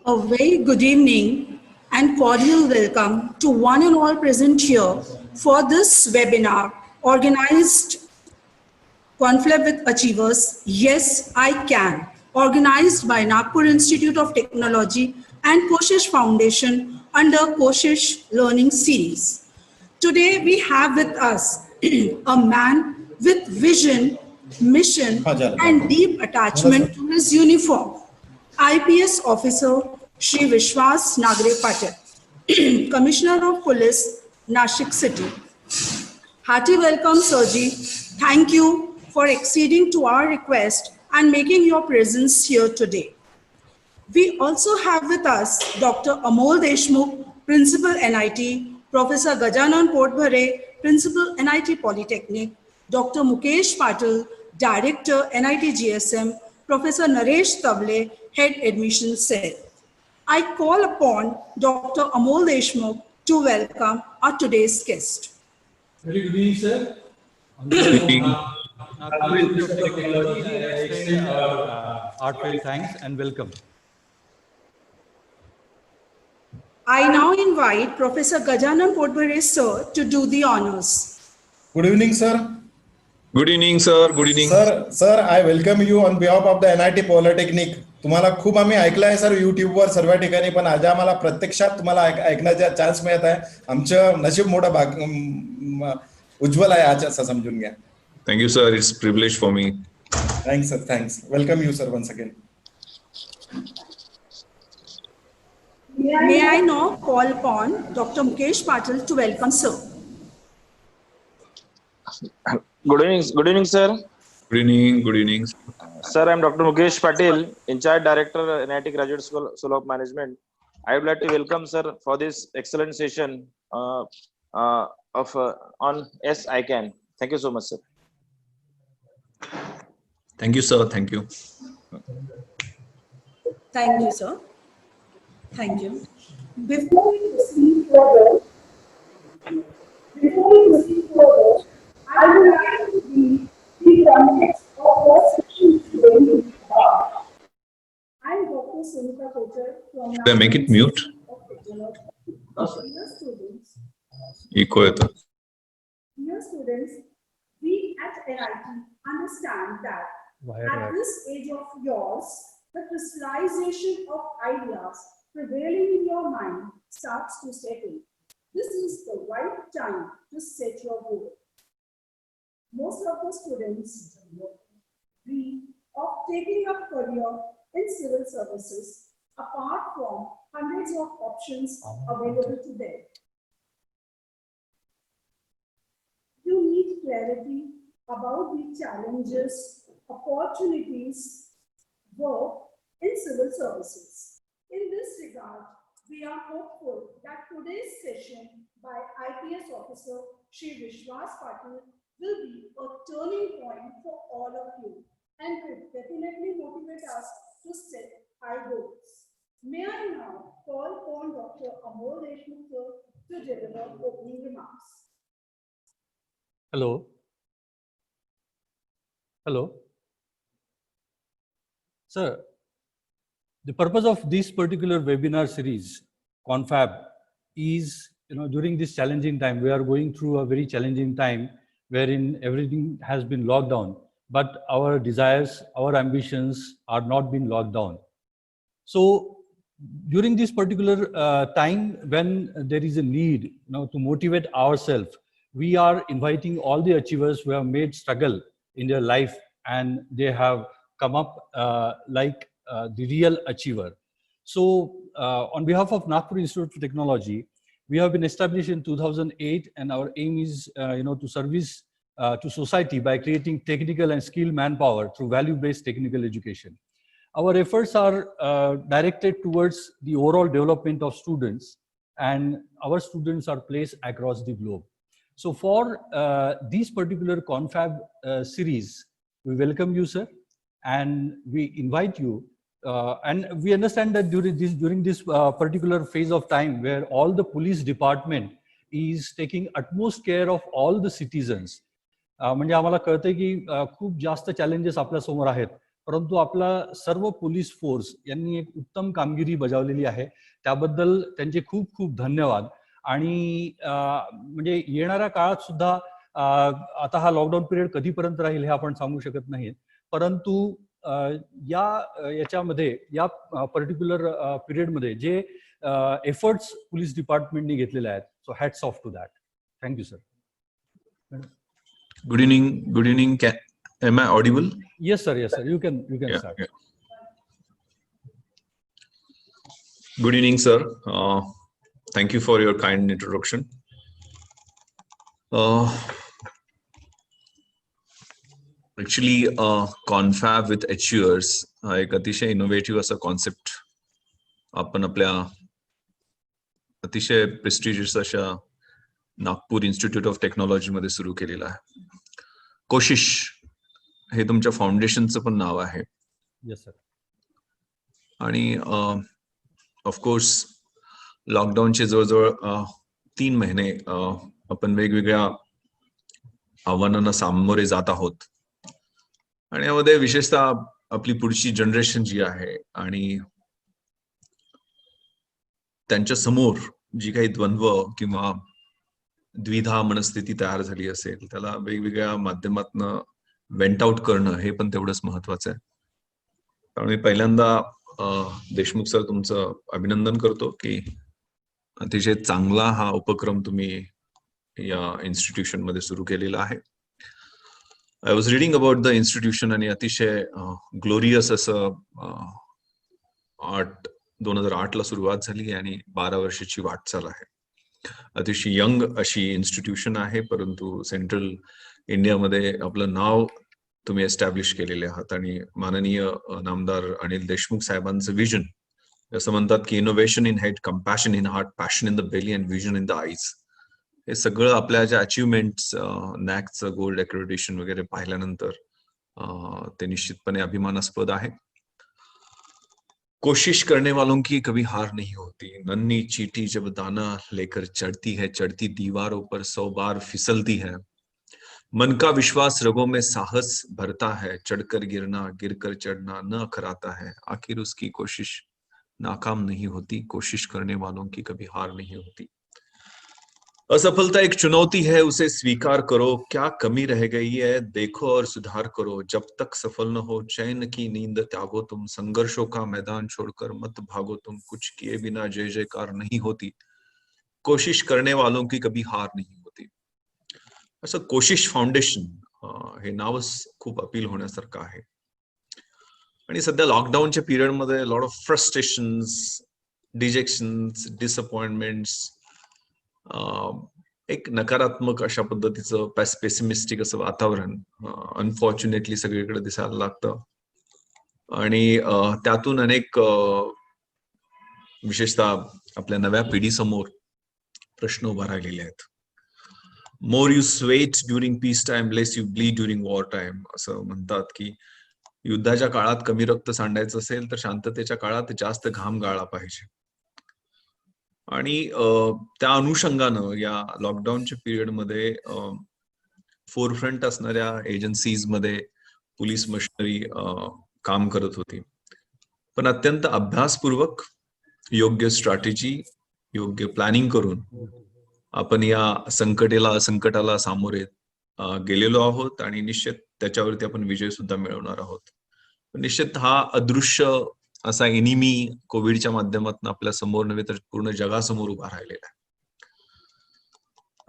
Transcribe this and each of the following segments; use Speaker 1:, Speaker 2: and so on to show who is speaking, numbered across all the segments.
Speaker 1: A very good evening and cordial welcome to one and all present here for this webinar organized Conflict with Achievers, Yes, I Can, organized by Nagpur Institute of Technology and Koshish Foundation under Koshish Learning Series. Today we have with us a man with vision, mission and deep attachment to his uniform, IPS officer Shri Vishwas Nagre Patil, Commissioner of Police, Nashik City. Hearty welcome, Sirji. Thank you for acceding to our request and making your presence here today. We also have with us Dr. Amol Deshmukh, Principal NIT, Professor Gajanan Portbhare, Principal NIT Polytechnic, Dr. Mukesh Patil, Director NIT GSM, Professor Naresh Tavle, Head Admission Cell. I call upon Dr. Amol Deshmukh to welcome our today's guest.
Speaker 2: Very good evening, sir. On
Speaker 3: Good
Speaker 2: behalf
Speaker 3: evening.
Speaker 2: of Nagpur Institute of Technology, I extend our heartfelt thanks and welcome.
Speaker 1: I now invite Professor Gajanan Portbhare sir to do the honors.
Speaker 4: Good evening, sir.
Speaker 3: Good evening, sir. Good evening.
Speaker 4: Sir, I welcome you on behalf of the NIT Polytechnic. तुम्हाला खूप आम्ही ऐकलं आहे sir युट्यूबवर सर्व ठिकाणी, पण आज आम्हाला प्रत्यक्षात तुम्हाला ऐकण्याचा चान्स मिळत आहे. आमचं नशीब मोठं भाग उज्ज्वल आहे आज असं समजून घ्या.
Speaker 3: Thank you, sir. It's a privilege for me.
Speaker 4: Thanks, sir. Thanks. Welcome you, sir, once again.
Speaker 1: May I now call upon Dr. Mukesh Patil to welcome sir.
Speaker 5: Good evening, sir.
Speaker 3: Good evening. Good evening.
Speaker 5: Sir, I am Dr. Mukesh Patil, in-charge director, NIT Graduate School of Management. I would like to welcome sir for this excellent session on Yes, I Can. Thank you so much, sir.
Speaker 3: Thank you, sir. Thank you.
Speaker 1: Thank you, sir. Thank you. Before we proceed further, I would like to read the context of our session today. I'm Dr. Sunita Kochar from
Speaker 3: Can I make it mute?
Speaker 1: Dear students, Dear students, we at NIT understand that at this age of yours, the crystallization of ideas prevailing in your mind starts to set in. This is the right time to set your goal. Most of the students dream of taking up career in civil services apart from hundreds of options available to them. You need clarity about the challenges, opportunities, work in civil services. In this regard, we are hopeful that today's session by IPS officer Shri Vishwas Patil will be a turning point for all of you and will definitely motivate us to set high goals. May I now call upon Dr. Amol Deshmukh to deliver opening remarks.
Speaker 2: Hello. Hello. Sir, the purpose of this particular webinar series, Confab, is, during this challenging time, we are going through a very challenging time wherein everything has been locked down, but our desires, our ambitions are not being locked down. So during this particular time when there is a need to motivate ourselves, we are inviting all the achievers who have made struggle in their life and they have come up like the real achiever. So on behalf of Nagpur Institute of Technology, we have been established in 2008 and our aim is to service to society by creating technical and skilled manpower through value-based technical education. Our efforts are directed towards the overall development of students, and our students are placed across the globe. So for this particular Confab series, we welcome you, sir, and we invite you. And we understand that during this particular phase of time where all the police department is taking utmost care of all the citizens, म्हणजे आम्हाला कळतंय की खूप जास्त challenges आपल्या समोर आहेत, परंतु आपला सर्व पोलीस फोर्स यांनी एक उत्तम कामगिरी बजावलेली आहे. त्याबद्दल त्यांचे खूप खूप धन्यवाद. आणि म्हणजे येणाऱ्या काळात सुद्धा आता हा लॉकडाऊन पिरियड कधीपर्यंत राहील हे आपण सांगू शकत नाही, परंतु याच्यामध्ये या पर्टिक्युलर पिरियडमध्ये जे एफर्ट्स पोलीस डिपार्टमेंटने घेतलेले आहेत, so hats off to that. Thank you sir.
Speaker 3: Good evening. Good evening. Am I audible?
Speaker 2: Yes sir, yes sir, you can
Speaker 3: Yeah,
Speaker 2: start.
Speaker 3: yeah. Good evening, sir. Thank you for your kind introduction. Actually, confab with HUers हा एक अतिशय innovative असा concept आपण आपल्या अतिशय prestigious अशा Nagpur institute of technology मध्ये सुरू केलेला आहे. कोशिश हे तुमच्या फाउंडेशनचं पण नाव आहे.
Speaker 2: Yes sir.
Speaker 3: आणि ऑफकोर्स लॉकडाऊनचे जवळजवळ 3 महिने आपण वेगवेगळ्या आव्हानांना सामोरे जात आहोत. आणि यामध्ये विशेषतः आपली पुढची जनरेशन जी आहे आणि त्यांच्या समोर जी काही द्वंद्व किंवा द्विधा मनस्थिती तयार झाली असेल, त्याला वेगवेगळ्या माध्यमातून वेंट आउट करणं हे पण तेवढंच महत्वाचं आहे. त्यामुळे पहिल्यांदा देशमुख सर तुमचं अभिनंदन करतो की अतिशय चांगला हा उपक्रम तुम्ही या इन्स्टिट्यूशन मध्ये सुरू केलेला आहे. I was reading about the institution आणि अतिशय ग्लोरियस असं 2008 ला सुरुवात झाली आणि 12 वर्षाची वाटचाल आहे. अतिशय यंग अशी इन्स्टिट्यूशन आहे, परंतु सेंट्रल इंडियामध्ये आपलं नाव तुम्ही एस्टॅब्लिश केलेले आहात. आणि माननीय नामदार अनिल देशमुख साहेबांचं विजन, असं म्हणतात की innovation in head, compassion in heart, passion in the belly and vision in the eyes, हे सगळं आपल्या ज्या अचिव्हमेंट्स, नॅकचं गोल्ड एक्रेडिटेशन वगैरे पाहिल्यानंतर ते निश्चितपणे अभिमानास्पद आहे. कोशिश करने वालों की कभी हार नहीं होती, नन्ही चींटी जब दाना लेकर चढ़ती है, चढ़ती दीवारों पर 100 बार फिसलती है, मन का विश्वास रगों में साहस भरता है, चढ़कर गिरना गिरकर चढ़ना न अखराता है, आखिर उसकी कोशिश नाकाम नहीं होती, कोशिश करने वालों की कभी हार नहीं होती. असफलता एक चुनौती है, उसे स्वीकार करो, क्या कमी रह गई है देखो और सुधार करो, जब तक सफल न हो चैन की नींद त्यागो तुम, संघर्षों का मैदान छोड़कर मत भागो तुम, कुछ किए बिना जय जयकार नहीं होती, कोशिश करने वालों की कभी हार नहीं होती. असं कोशिश फाउंडेशन हे नावच खूप अपील होण्यासारखं आहे. आणि सध्या लॉकडाऊनच्या पिरियड मध्ये लॉट ऑफ फ्रस्ट्रेशन्स, डिजेक्शन्स, डिसअपॉइंटमेंट्स, एक नकारात्मक अशा पद्धतीचं पेसिमिस्टिक असं वातावरण अनफॉर्च्युनेटली सगळीकडे दिसायला लागतं. आणि त्यातून अनेक विशेषतः आपल्या नव्या पिढीसमोर प्रश्न उभा राहिलेले आहेत. More you sweat during peace time, less you bleed during war time, असं म्हणतात की युद्धाच्या काळात कमी रक्त सांडायचं असेल तर शांततेच्या काळात जास्त घाम गाळला पाहिजे. आणि त्या अनुषंगानं या लॉकडाऊनच्या पिरियड मध्ये फोरफ्रंट असणाऱ्या एजन्सीज मध्ये पोलीस मशिनरी काम करत होती, पण अत्यंत अभ्यासपूर्वक योग्य स्ट्रॅटेजी, योग्य प्लॅनिंग करून आपण या संकटाला सामोरे गेलेलो आहोत आणि निश्चित त्याच्यावरती आपण विजय सुद्धा मिळवणार आहोत. निश्चित हा अदृश्य असा एनिमी कोविडच्या माध्यमातून आपल्या समोर नव्हे तर पूर्ण जगासमोर उभा राहिलेला आहे.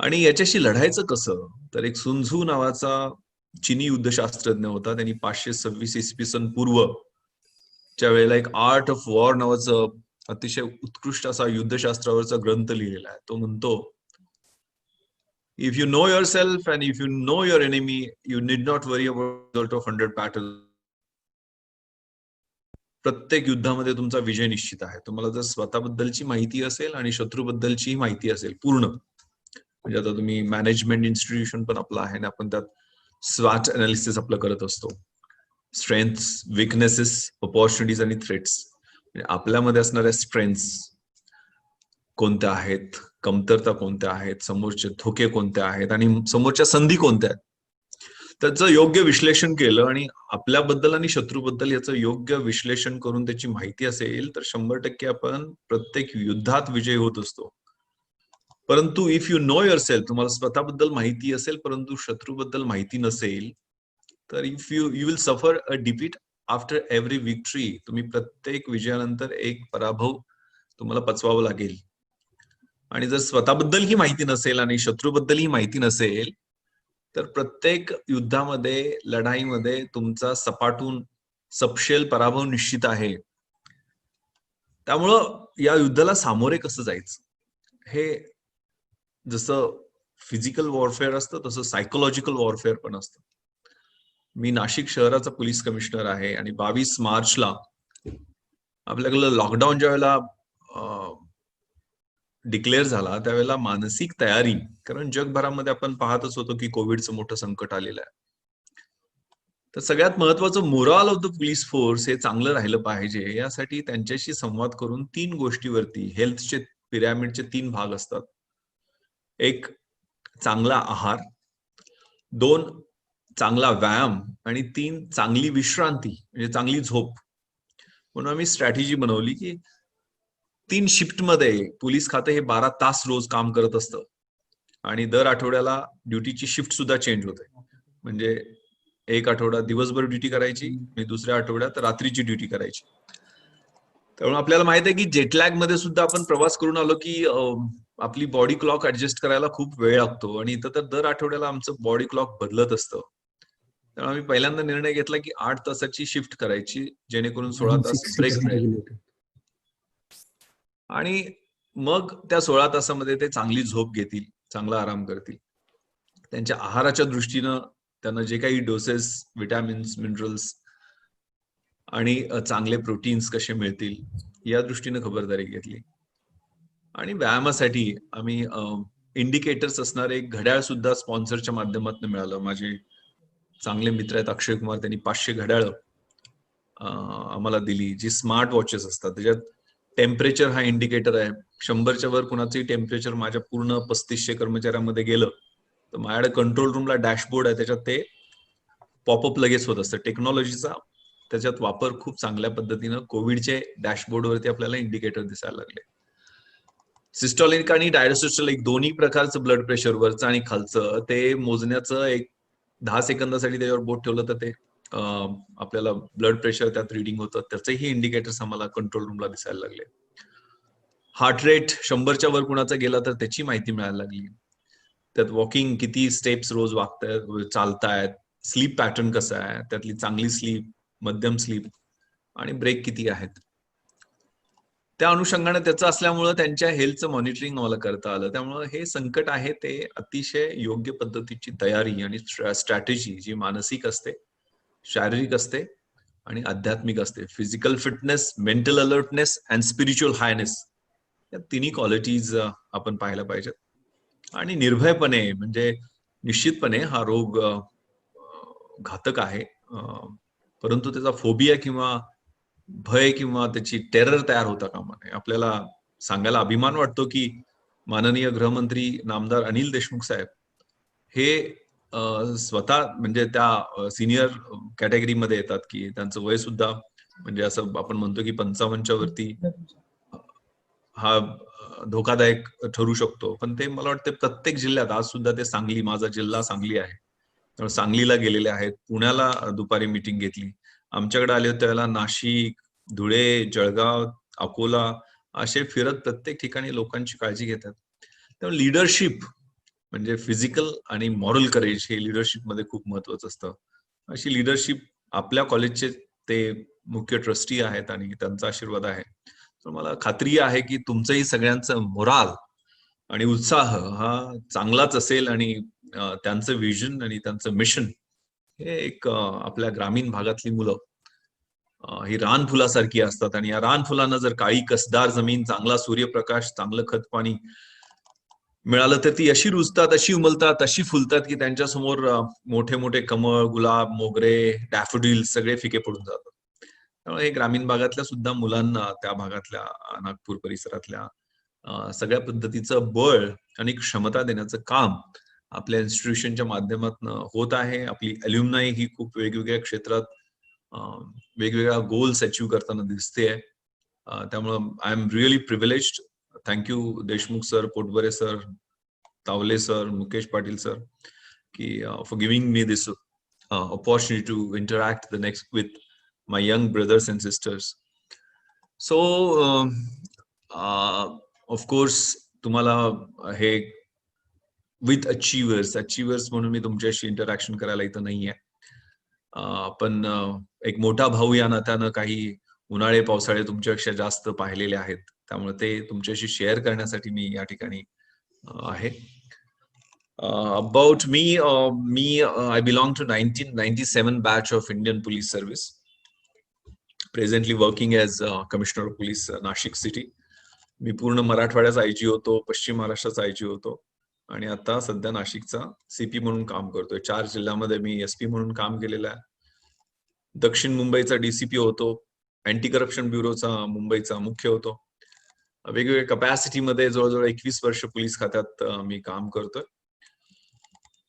Speaker 3: आणि याच्याशी लढायचं कसं, तर एक सुनझू नावाचा चीनी युद्धशास्त्रज्ञ होता. त्यांनी 526 इसवी सन पूर्व च्या वेळेला एक आर्ट ऑफ वॉर नावाचं अतिशय उत्कृष्ट असा युद्धशास्त्रावरचा ग्रंथ लिहिलेला आहे. तो म्हणतो, if you know your self and if you know your enemy, you need not worry about result of 100 battle. प्रत्येक युद्धामध्ये तुमचा विजय निश्चित आहे. तुम्हाला जर स्वतःबद्दलची माहिती असेल आणि शत्रूबद्दलची माहिती असेल पूर्ण, म्हणजे आता तुम्ही मॅनेजमेंट इन्स्टिट्यूशन पण आपलं आहे ना, आपण त्यात स्वॉट अनालिसिस आपलं करत असतो. स्ट्रेंथ्स, विकनेसेस, ऑपॉर्च्युनिटीज आणि थ्रेट्स. आपल्यामध्ये असणाऱ्या स्ट्रेंथ्स कोणत्या आहेत, कमतरता कोणत्या आहेत, समोरचे धोके कोणते आहेत आणि समोरच्या संधी कोणत्या आहेत, त्याचं योग्य विश्लेषण केलं आणि आपल्याबद्दल आणि शत्रूबद्दल याचं योग्य विश्लेषण करून त्याची माहिती असेल तर 100% आपण प्रत्येक युद्धात विजयी होत असतो. परंतु इफ यू नो युअरसेल्फ, तुम्हाला स्वतःबद्दल माहिती असेल परंतु शत्रूबद्दल माहिती नसेल, तर if you will suffer a defeat after every victory. तुम्ही प्रत्येक विजयानंतर एक पराभव तुम्हाला पचवावं लागेल. आणि जर स्वतःबद्दल ही माहिती नसेल आणि शत्रूबद्दल ही माहिती नसेल, तर प्रत्येक युद्धामध्ये, लढाईमध्ये तुमचा सपाटून सपशेल पराभव निश्चित आहे. त्यामुळं या युद्धाला सामोरे कसं जायचं, हे जसं फिजिकल वॉरफेअर असतं तसं सायकोलॉजिकल वॉरफेअर पण असतं. मी नाशिक शहराचा पोलीस कमिशनर आहे आणि 22 मार्चला आपल्याकडे लॉकडाऊन ज्या वेळेला डिक्लेअर झाला त्यावेळेला मानसिक तयारी, कारण जगभरामध्ये आपण पाहतच होतो की कोविडचं मोठं संकट आलेलं आहे. तर सगळ्यात महत्वाचं morale of the police force हे चांगलं राहिलं पाहिजे, यासाठी त्यांच्याशी संवाद करून 3 गोष्टीवरती, हेल्थचे पिरॅमिडचे 3 भाग असतात. एक चांगला आहार, 2 चांगला व्यायाम आणि 3 चांगली विश्रांती म्हणजे चांगली झोप. म्हणून आम्ही स्ट्रॅटेजी बनवली की 3 शिफ्टमध्ये पोलीस खाते हे 12 तास रोज काम करत असतं आणि दर आठवड्याला ड्युटीची शिफ्ट सुद्धा चेंज होते. म्हणजे एक आठवडा दिवसभर ड्युटी करायची आणि दुसऱ्या आठवड्यात रात्रीची ड्युटी करायची. त्यामुळे आपल्याला माहित आहे की जेटलॅग मध्ये सुद्धा आपण प्रवास करून आलो की आपली बॉडी क्लॉक ऍडजस्ट करायला खूप वेळ लागतो आणि इथं तर दर आठवड्याला आमचं बॉडी क्लॉक बदलत असतं. त्यामुळे आम्ही पहिल्यांदा निर्णय घेतला की 8 तासाची शिफ्ट करायची, जेणेकरून 16 तास ब्रेक मिळेल आणि मग त्या 16 तासामध्ये ते चांगली झोप घेतील, चांगला आराम करतील. त्यांच्या आहाराच्या दृष्टीनं त्यांना जे काही डोसेस, विटॅमिन्स, मिनरल्स आणि चांगले प्रोटीन्स कसे मिळतील या दृष्टीनं खबरदारी घेतली. आणि व्यायामासाठी आम्ही इंडिकेटर्स असणारे एक घड्याळ सुद्धा स्पॉन्सरच्या माध्यमातून मिळालं. माझे चांगले मित्र आहेत अक्षय कुमार, त्यांनी 500 घड्याळ आम्हाला दिली, जी स्मार्ट वॉचेस असतात. त्याच्यात टेम्परेचर हा इंडिकेटर आहे. 100च्या वर कुणाचंही टेम्परेचर माझ्या पूर्ण 3500 कर्मचाऱ्यांमध्ये गेलं तर माझ्याकडे कंट्रोल रूमला डॅशबोर्ड आहे, त्याच्यात ते पॉपअप लगेच होत असतं. टेक्नॉलॉजीचा त्याच्यात वापर खूप चांगल्या पद्धतीनं कोविडचे डॅशबोर्डवरती आपल्याला इंडिकेटर दिसायला लागले. सिस्टॉलिक आणि डायस्टोलिक दोन्ही प्रकारचं ब्लड प्रेशर वरचं आणि खालचं ते मोजण्याचं एक 10 सेकंदासाठी त्याच्यावर बोट ठेवलं तर ते आपल्याला ब्लड प्रेशर त्यात रिडिंग होतं. त्याचेही इंडिकेटर्स आम्हाला कंट्रोल रूमला दिसायला लागले. हार्ट रेट 100च्या वर कुणाचा गेला तर त्याची माहिती मिळायला लागली. त्यात वॉकिंग किती स्टेप्स रोज वागतायत, चालतायत, स्लीप पॅटर्न कसं आहे, त्यातली चांगली स्लीप, मध्यम स्लीप आणि ब्रेक किती आहेत. त्या अनुषंगाने त्याचं असल्यामुळं त्यांच्या हेल्थचं मॉनिटरिंग आम्हाला करता आलं. त्यामुळं हे संकट आहे ते अतिशय योग्य पद्धतीची तयारी आणि स्ट्रॅटेजी जी मानसिक असते, शारीरिक असते आणि आध्यात्मिक असते. Physical fitness, mental alertness and spiritual Highness या तिन्ही क्वालिटीज आपण पाहायला पाहिजेत. आणि निर्भयपणे, म्हणजे निश्चितपणे हा रोग घातक आहे, परंतु त्याचा फोबिया किंवा भय किंवा त्याची टेरर तयार होता कामा नये. आपल्याला सांगायला अभिमान वाटतो की माननीय गृहमंत्री नामदार अनिल देशमुख साहेब हे स्वतः म्हणजे त्या सिनियर कॅटेगरीमध्ये येतात की त्यांचं वय सुद्धा म्हणजे असं आपण म्हणतो की 55च्या वरती हा धोकादायक ठरू शकतो. पण ते मला वाटतं प्रत्येक जिल्ह्यात, आज सुद्धा ते सांगली, माझा जिल्हा सांगली आहे, त्यामुळे सांगलीला गेलेले आहेत. पुण्याला दुपारी मीटिंग घेतली. आमच्याकडे आले होते त्यावेळेला नाशिक, धुळे, जळगाव, अकोला असे फिरत प्रत्येक ठिकाणी लोकांची काळजी घेतात. त्यामुळे लिडरशिप म्हणजे फिजिकल आणि मॉरल करेज हे लिडरशिप मध्ये खूप महत्वाचं असतं. अशी लिडरशिप आपल्या कॉलेजचे ते मुख्य ट्रस्टी आहेत आणि त्यांचा आशीर्वाद आहे. तर मला खात्री आहे की तुमचंही सगळ्यांचं मोराल आणि उत्साह हा चांगलाच असेल आणि त्यांचं विजन आणि त्यांचं मिशन हे एक आपल्या ग्रामीण भागातली मुलं ही रानफुलासारखी असतात आणि या रानफुलांना जर काळी कसदार जमीन, चांगला सूर्यप्रकाश, चांगलं खत पाणी मिळालं तर ती अशी रुजतात, अशी उमलतात, अशी फुलतात की त्यांच्या समोर मोठे मोठे कमळ, गुलाब, मोगरे, डॅफोडिल सगळे फिके पडून जातात. त्यामुळे हे ग्रामीण भागातल्या सुद्धा मुलांना, त्या भागातल्या नागपूर परिसरातल्या सगळ्या पद्धतीचं बळ आणि क्षमता देण्याचं काम आपल्या इन्स्टिट्यूशनच्या माध्यमातून होत आहे. आपली अल्युमनाई ही खूप वेगवेगळ्या क्षेत्रात वेगवेगळ्या गोल्स अचीव्ह करताना दिसते आहे. त्यामुळं I am really privileged. Thank you Deshmukh sir, Potbare sir, Tawale sir, Mukesh Patil sir, की for giving me this opportunity to interact the next with my young brothers and sisters. So of course तुम्हाला हे विथ अचिव्हर्स म्हणून मी तुमच्याशी interaction करायला इथं नाहीये. पण एक मोठा भाऊ या नात्यानं काही उन्हाळे पावसाळे तुमच्यापेक्षा जास्त पाहिलेले आहेत, त्यामुळे ते तुमच्याशी शेअर करण्यासाठी मी या ठिकाणी आहे. About me, I belong to 1997 batch of Indian Police Service. Presently working as Commissioner of Police, Nashik City. मी पूर्ण मराठवाड्याचा आयजी होतो, पश्चिम महाराष्ट्राचा आयजी होतो आणि आता सध्या नाशिकचा सीपी म्हणून काम करतोय. 4 जिल्ह्यामध्ये मी एसपी म्हणून काम केलेलं आहे. दक्षिण मुंबईचा डीसीपी होतो, अँटी करप्शन ब्युरोचा मुंबईचा मुख्य होतो. वेगवेगळ्या कपॅसिटीमध्ये जवळजवळ 21 वर्ष पोलीस खात्यात मी काम करतोय.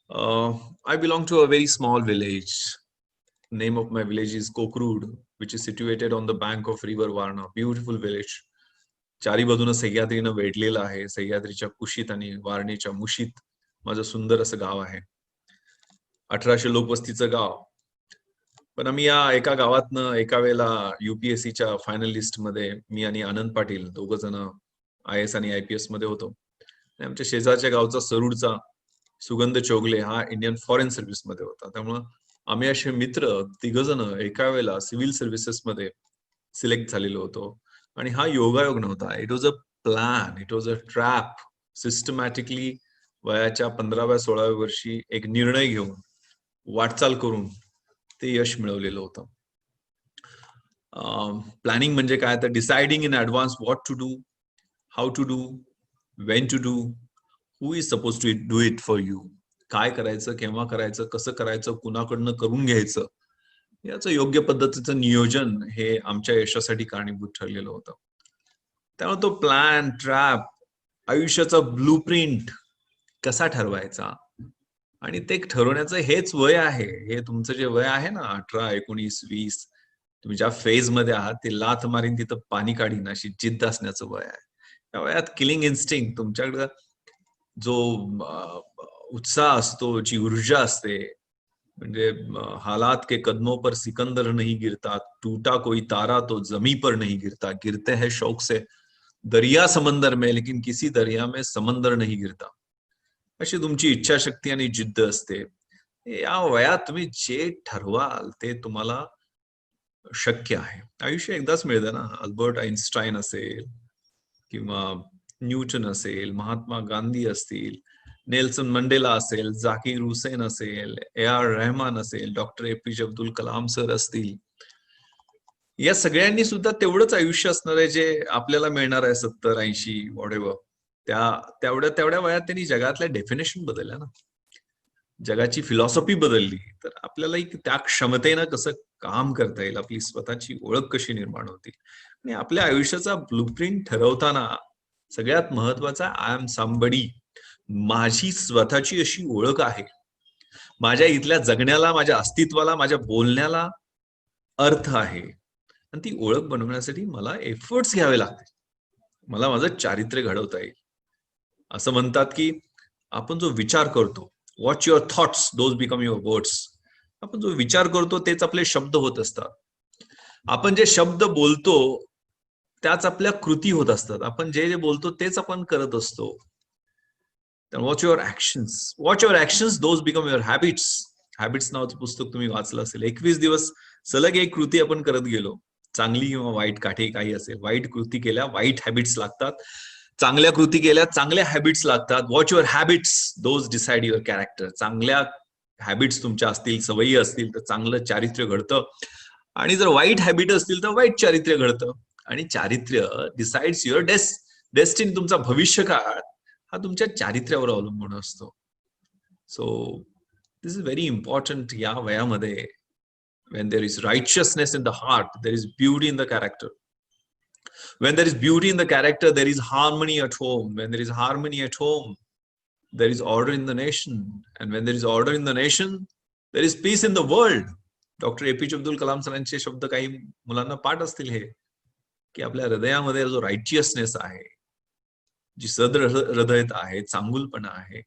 Speaker 3: I belong to a very small village. Name of my village is Kokrud, which is situated on the bank of river Varna. Beautiful village. चारी बाजूने सह्याद्रीनं वेढलेलं आहे. सह्याद्रीच्या कुशीत आणि वारणेच्या मुशीत माझं सुंदर असं गाव आहे. 1800 लोकवस्तीचं गाव. पण आम्ही या एका गावातनं एका वेळेला UPSCच्या फायनल लिस्ट मध्ये मी आणि आनंद पाटील दोघ जण IAS आणि IPS मध्ये होतो. आमच्या शेजारच्या गावचा सरूडचा सुगंध चौगले हा इंडियन फॉरेन सर्व्हिस मध्ये होता. त्यामुळं आम्ही असे मित्र 3 जण एका वेळेला सिव्हिल सर्व्हिसेस मध्ये सिलेक्ट झालेलो होतो. आणि हा योगायोग नव्हता. It was a plan, it was a trap. Systematically वयाच्या 15व्या 16व्या वर्षी एक निर्णय घेऊन वाटचाल करून ते यश मिळवलेलं होतं. प्लॅनिंग म्हणजे काय तर deciding in advance what to do, how to do, when to do, who is suppose to do it for you. काय करायचं, केव्हा करायचं, कसं करायचं, कुणाकडनं करून घ्यायचं, याचं योग्य पद्धतीचं नियोजन हे आमच्या यशासाठी कारणीभूत ठरलेलं होतं. त्यामुळे तो प्लॅन, ट्रॅप, आयुष्याचा ब्लूप्रिंट कसा ठरवायचा आणि ते ठरवण्याचं हेच वय आहे. हे तुमचं जे वय आहे ना 18, 19, 20, तुम्ही ज्या फेज मध्ये आहात ते लाथ मारीन तिथं पाणी काढीन अशी जिद्द असण्याचं वय आहे. त्या वयात किलिंग इन्स्टिंक्ट, तुमच्याकडे जो उत्साह असतो, जी ऊर्जा असते, म्हणजे हालात के कदमों पर सिकंदर नहीं गिरता, टूटा कोई तारा तो जमी पर नहीं गिरता, गिरते हैं शौक से दरिया समंदर में लेकिन किसी दरिया में समंदर नहीं गिरता. अशी तुमची इच्छाशक्ती आणि जिद्द असते. या वयात तुम्ही जे ठरवाल ते तुम्हाला शक्य आहे. आयुष्य एकदाच मिळतं ना. अल्बर्ट आइन्स्टाईन असेल किंवा न्यूटन असेल, महात्मा गांधी असतील, नेल्सन मंडेला असेल, जाकीर हुसेन असेल, AR रहमान असेल, doctor APJ Abdul Kalam sir असतील, या सगळ्यांनी सुद्धा तेवढंच आयुष्य असणार आहे जे आपल्याला मिळणार आहे 70, 80 व्हॉटेवर. तेवढ्या वयात त्यांनी जगातल्या डेफिनेशन बदलल्या ना, जगाची फिलॉसॉफी बदलली. तर आपल्यालाही त्या क्षमतेनं कसं काम करता येईल, आपली स्वतःची ओळख कशी निर्माण होतील आणि आपल्या आयुष्याचा ब्लूप्रिंट ठरवताना सगळ्यात महत्वाचा आय एम समबडी. माझी स्वतःची अशी ओळख आहे, माझ्या इथल्या जगण्याला, माझ्या अस्तित्वाला, माझ्या बोलण्याला अर्थ आहे. आणि ती ओळख बनवण्यासाठी मला एफर्ट्स घ्यावे लागतील. मला माझं चारित्र्य घडवता येईल. असं म्हणतात की आपण जो विचार करतो, watch your thoughts those become your words. आपण जो विचार करतो तेच आपले शब्द होत असतात. आपण जे शब्द बोलतो त्याच आपल्या कृती होत असतात. आपण जे बोलतो तेच आपण करत असतो. Watch your actions those become your habits. Habits नावाचं पुस्तक तुम्ही वाचलं असेल. 21 दिवस सलग एक कृती आपण करत गेलो, चांगली किंवा वाईट, काठी काही असेल. वाईट कृती केल्या वाईट हॅबिट्स लागतात, चांगल्या कृती केल्या चांगल्या हॅबिट्स लागतात. Watch your habits those decide your character. चांगल्या हॅबिट्स तुमच्या असतील, सवयी असतील तर चांगलं चारित्र्य घडतं, आणि जर वाईट हॅबिट असतील तर वाईट चारित्र्य घडतं. आणि चारित्र्य डिसाइड्स युअर डेस्टिनी. तुमचा भविष्य काळ हा तुमच्या चारित्र्यावर अवलंबून असतो. So this is very important या वयामध्ये. When there is righteousness in the heart, there is beauty in the character. When there is beauty in the character, there is harmony at home. When there is harmony at home, there is order in the nation, and when there is order in the nation, there is peace in the world. Doctor APJ Abdul Kalam सरांचे शब्द काही मुलांना पाठ असतील हे, की आपल्या हृदयामध्ये जो रायचियसनेस आहे, जी सद्हृदयता आहे, चांगुलपणा आहे,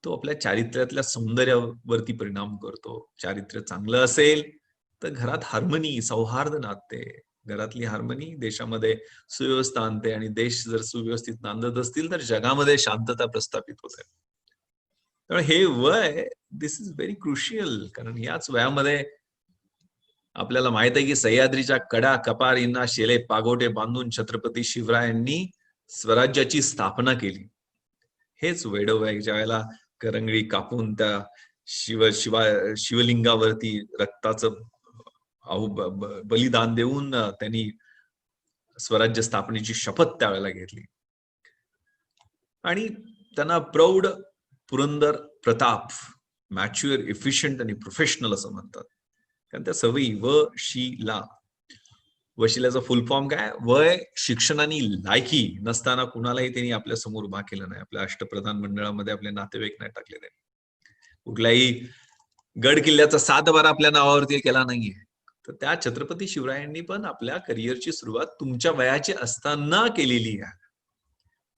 Speaker 3: तो आपल्या चारित्र्यातल्या सौंदर्यावरती परिणाम करतो. चारित्र्य चांगलं असेल तर घरात हार्मनी, सौहार्द नांदते. घरातली हार्मनी देशामध्ये सुव्यवस्था आणते, आणि देश जर सुव्यवस्थित नांदत असतील तर जगामध्ये शांतता प्रस्थापित होते. त्यामुळे हे वय, दिस इज व्हेरी क्रुशियल. कारण याच वयामध्ये आपल्याला माहित आहे की सह्याद्रीच्या कडा कपारींना शेले पागोटे बांधून छत्रपती शिवरायांनी स्वराज्याची स्थापना केली. हेच वेडं वय, ज्या वेळेला करंगळी कापून त्या शिवलिंगावरती रक्ताचं बलिदान देऊन त्यांनी स्वराज्य स्थापनेची शपथ त्यावेळेला घेतली. आणि त्यांना प्रौढ पुरंदर प्रताप, मॅच्युअर, इफिशियंट आणि प्रोफेशनल असं म्हणतात. कारण त्या सवयी वशिला, वशिल्याचा फुल फॉर्म काय? वय, शिक्षण आणि लायकी नसताना कुणालाही त्यांनी आपल्या समोर उभा केलं नाही. आपल्या अष्टप्रधान मंडळामध्ये आपले नातेवाईक नाही टाकले त्यांनी. कुठल्याही गड किल्ल्याचा सातबारा आपल्या नावावरती केला नाहीये. तर त्या छत्रपती शिवरायांनी पण आपल्या करिअरची सुरुवात तुमच्या वयाची असताना केलेली आहे.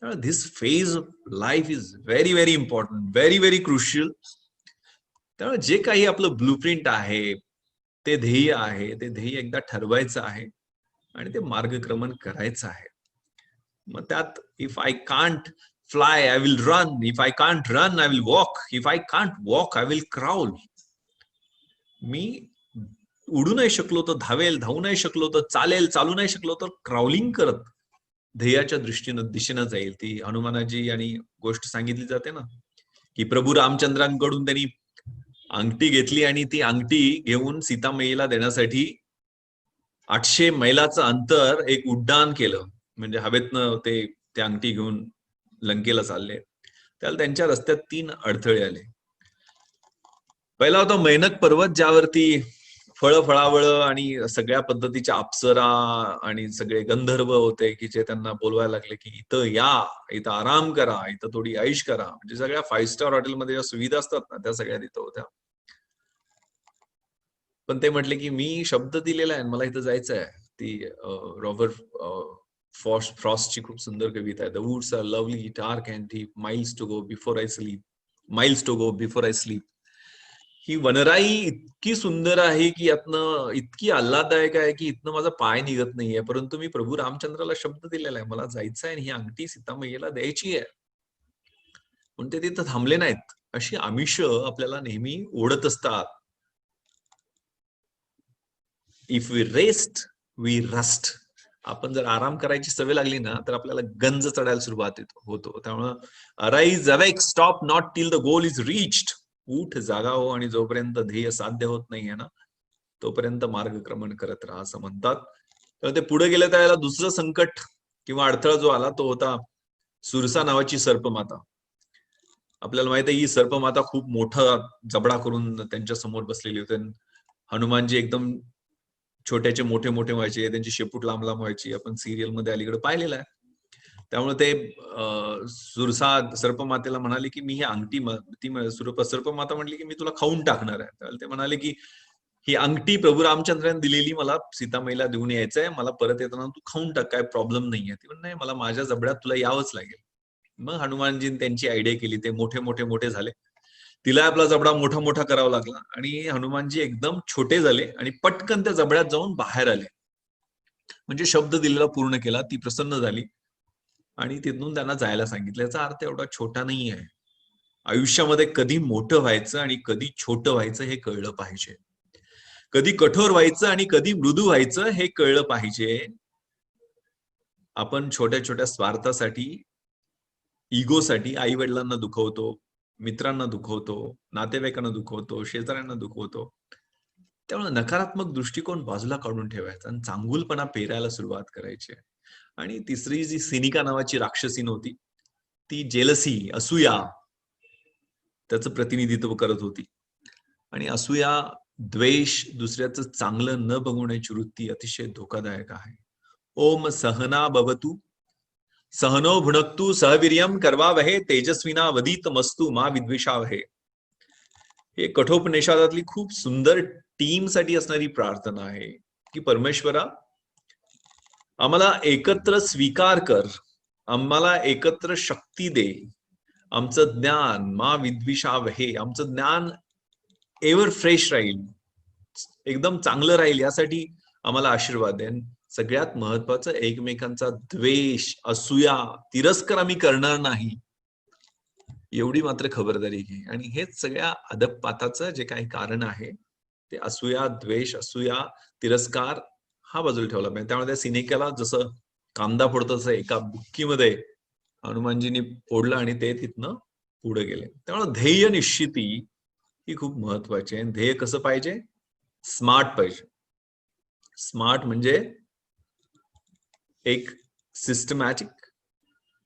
Speaker 3: This phase of life is very very important, very very crucial. त्यामुळे जे काही आपलं ब्लूप्रिंट आहे, ते ध्येय आहे, ते ध्येय एकदा ठरवायचं आहे आणि ते मार्गक्रमण करायचं आहे. मग त्यात if I can't fly I will run, if I can't run I will walk, if I can't walk I will crawl. मी उडू नाही शकलो तर धावेल, धावू नाही शकलो तर चालेल, चालू नाही शकलो तर क्राउलिंग करत ध्येयाच्या दिशेनं जाईल. ती हनुमानाजी आणि गोष्ट सांगितली जाते ना, की प्रभू रामचंद्रांकडून त्यांनी अंगठी घेतली आणि ती अंगठी घेऊन सीतामाईला देण्यासाठी 800 मैलाचं अंतर एक उड्डाण केलं. म्हणजे हवेतनं ते अंगठी घेऊन लंकेला चालले. त्याला त्यांच्या रस्त्यात 3 अडथळे आले. पहिला होता मैनक पर्वत, ज्यावरती फळफळावळ आणि सगळ्या पद्धतीच्या अप्सरा आणि सगळे गंधर्व होते, की जे त्यांना बोलवायला लागले की इथं या, इथं आराम करा, इथं थोडी ऐश करा. म्हणजे सगळ्या 5 स्टार हॉटेलमध्ये ज्या सुविधा असतात ना, त्या सगळ्या तिथं होत्या. पण ते म्हटले की मी शब्द दिलेला आहे, मला इथं जायचं आहे. ती रॉबर्ट फ्रॉस्टची खूप सुंदर कविता आहे, the woods are lovely dark and deep, miles to go before I sleep, miles to go before I sleep. ही वनराई इतकी सुंदर आहे की यातनं इतकी आल्हाददायक आहे की इथनं माझा पाय निघत नाहीये. परंतु मी प्रभू रामचंद्राला शब्द दिलेला आहे, मला जायचं आहे आणि ही अंगठी सीतामाईला द्यायची आहे. पण ते तिथं थांबले नाहीत. अशी आमिष आपल्याला नेहमी ओढत असतात. If we rest we rust. आपण जर आराम करायची सवय लागली ना, तर आपल्याला गंज चढायला सुरुवात होतो. त्यामुळं arise, awake, stop not till the goal is reached. उठ, जागा हो, आणि जोपर्यंत ध्येय साध्य होत नाहीये ना, तोपर्यंत मार्गक्रमण करत राहा असं म्हणतात. तर ते पुढे गेले त्यावेळेला दुसरं संकट किंवा अडथळा जो आला तो होता सुरसा नावाची सर्पमाता. आपल्याला माहित आहे ही सर्पमाता खूप मोठा जबडा करून त्यांच्या समोर बसलेली होती. हनुमानजी एकदम छोट्याचे मोठे मोठे व्हायचे, त्यांची शेपूट लांब लांब व्हायची. आपण सिरियल मध्ये अलीकडे पाहिलेलं आहे. त्यामुळे ते सुरसा सर्पमातेला म्हणाले की मी ही अंगठी, ती सर्पमाता म्हणली की मी तुला खाऊन टाकणार आहे. त्यावेळेला ते म्हणाले की ही अंगठी प्रभू रामचंद्रांनी दिलेली, मला सीतामाईला देऊन यायचंय, मला परत येताना तू खाऊन टाक, काय प्रॉब्लेम नाहीये. ती म्हण नाही, मला माझ्या जबड्यात तुला यावंच लागेल. मग हनुमानजींनी त्यांची आयडिया केली, ते मोठे मोठे मोठे झाले, तिला आपला जबडा मोठा मोठा करावा लागला आणि हनुमानजी एकदम छोटे झाले आणि पटकन त्या जबड्यात जाऊन बाहेर आले. म्हणजे शब्द दिलेला पूर्ण केला. ती प्रसन्न झाली आणि तिथून त्यांना जायला सांगितलं. याचा अर्थ एवढा छोटा नाही आहे. आयुष्यामध्ये कधी मोठं व्हायचं आणि कधी छोटं व्हायचं हे कळलं पाहिजे. कधी कठोर व्हायचं आणि कधी मृदू व्हायचं हे कळलं पाहिजे. आपण छोट्या छोट्या स्वार्थासाठी, इगोसाठी आई वडिलांना दुखवतो, मित्रांना दुखवतो, नातेवाईकांना दुखवतो, शेजाऱ्यांना दुखवतो. त्यामुळे नकारात्मक दृष्टिकोन बाजूला काढून ठेवायचा आणि चांगुलपणा पेरायला सुरुवात करायची. आणि तिसरी जी सिनिका नावाची राक्षसीन होती, ती जेलसी, असूया, त्याचं प्रतिनिधित्व करत होती. आणि असूया, द्वेष, दुसऱ्याचं चांगलं न बघण्याची वृत्ती अतिशय धोकादायक आहे. ओम सहना भवतु, सहनो भुनक्तु सहवीर्यम कर्वावहे तेजस्विना वदित मस्तु मा विद्विषावहे. हे कठोपनिषदातली खूप सुंदर टीम साठी असणारी प्रार्थना आहे की परमेश्वरा, आम्हाला एकत्र स्वीकार कर, आम्हाला एकत्र शक्ती दे, आमचं ज्ञान मा विद्विषावहे, आमचं ज्ञान एव्हर फ्रेश राहील, एकदम चांगलं राहील, यासाठी आम्हाला आशीर्वाद दे. सगळ्यात महत्वाचं, एकमेकांचा द्वेष, असूया, तिरस्कार आम्ही करणार नाही, एवढी मात्र खबरदारी घे. आणि हेच सगळ्या अधपाताचं जे काही कारण आहे ते असूया, द्वेष, असूया, तिरस्कार हा बाजूला ठेवला पाहिजे. त्यामुळे त्या सिनेकाला जसं कांदा फोडतो तसं एका बुक्कीमध्ये हनुमानजींनी फोडलं आणि ते तिथनं पुढे गेले. त्यामुळे ध्येय निश्चिती ही खूप महत्वाची आहे. ध्येय कसं पाहिजे? स्मार्ट पाहिजे. स्मार्ट म्हणजे एक systematic,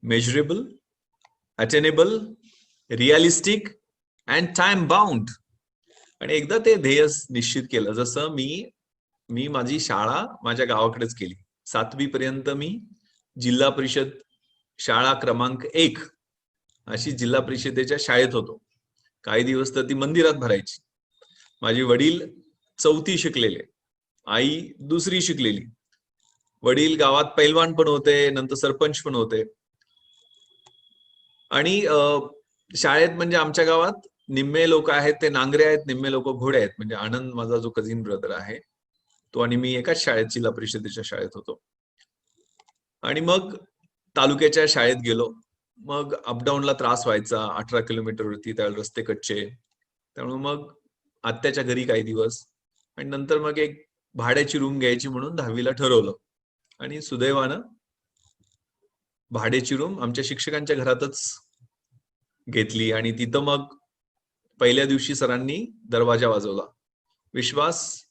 Speaker 3: measurable, attainable, realistic and time bound. आणि एकदा ते ध्येय निश्चित केलं, जसं मी माझी शाळा माझ्या गावाकडेच केली. 7वी पर्यंत मी जिल्हा परिषद शाळा क्रमांक 1 अशी जिल्हा परिषदेच्या शाळेत होतो. काही दिवस तर ती मंदिरात भरायची. माझे वडील 4थी शिकलेले, आई 2री शिकलेली. वडील गावात पैलवान पण होते, नंतर सरपंच पण होते. आणि शाळेत म्हणजे आमच्या गावात निम्मे लोक आहेत ते नांगरे आहेत, निम्मे लोक घोडे आहेत. म्हणजे आनंद माझा जो कझिन ब्रदर आहे तो आणि मी एकाच शाळेत, जिल्हा परिषदेच्या शाळेत होतो. आणि मग तालुक्याच्या शाळेत गेलो. मग अपडाऊनला त्रास व्हायचा, 18 किलोमीटरवरती, त्यावेळेला रस्ते कच्चे. त्यामुळे मग आत्याच्या घरी काही दिवस, आणि नंतर मग एक भाड्याची रूम घ्यायची म्हणून 10वीला ठरवलं. आणि सुदैवानं भाड्याची रूम आमच्या शिक्षकांच्या घरातच घेतली. आणि तिथं मग पहिल्या दिवशी सरांनी दरवाजा वाजवला, विश्वास,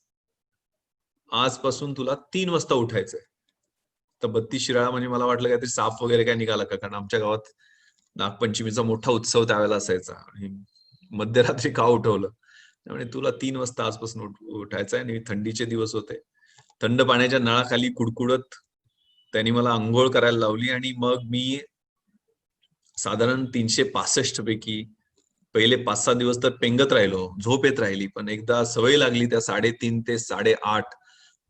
Speaker 3: आजपासून तुला 3 वाजता उठायचंय. तर 32 शिराळा म्हणजे मला वाटलं काहीतरी साप वगैरे काय निघाला का, कारण आमच्या गावात नागपंचमीचा मोठा उत्सव त्यावेळेला असायचा. आणि मध्यरात्री का उठवलं? त्यामुळे तुला 3 वाजता आजपासून उठायचंय. आणि थंडीचे दिवस होते, थंड पाण्याच्या नळाखाली कुडकुडत त्यांनी मला आंघोळ करायला लावली. आणि मग मी साधारण 365 पैकी पहिले 5-6 दिवस तर पेंगत राहिलो, झोप येत राहिली. पण एकदा सवय लागली, त्या 3:30 ते 8:30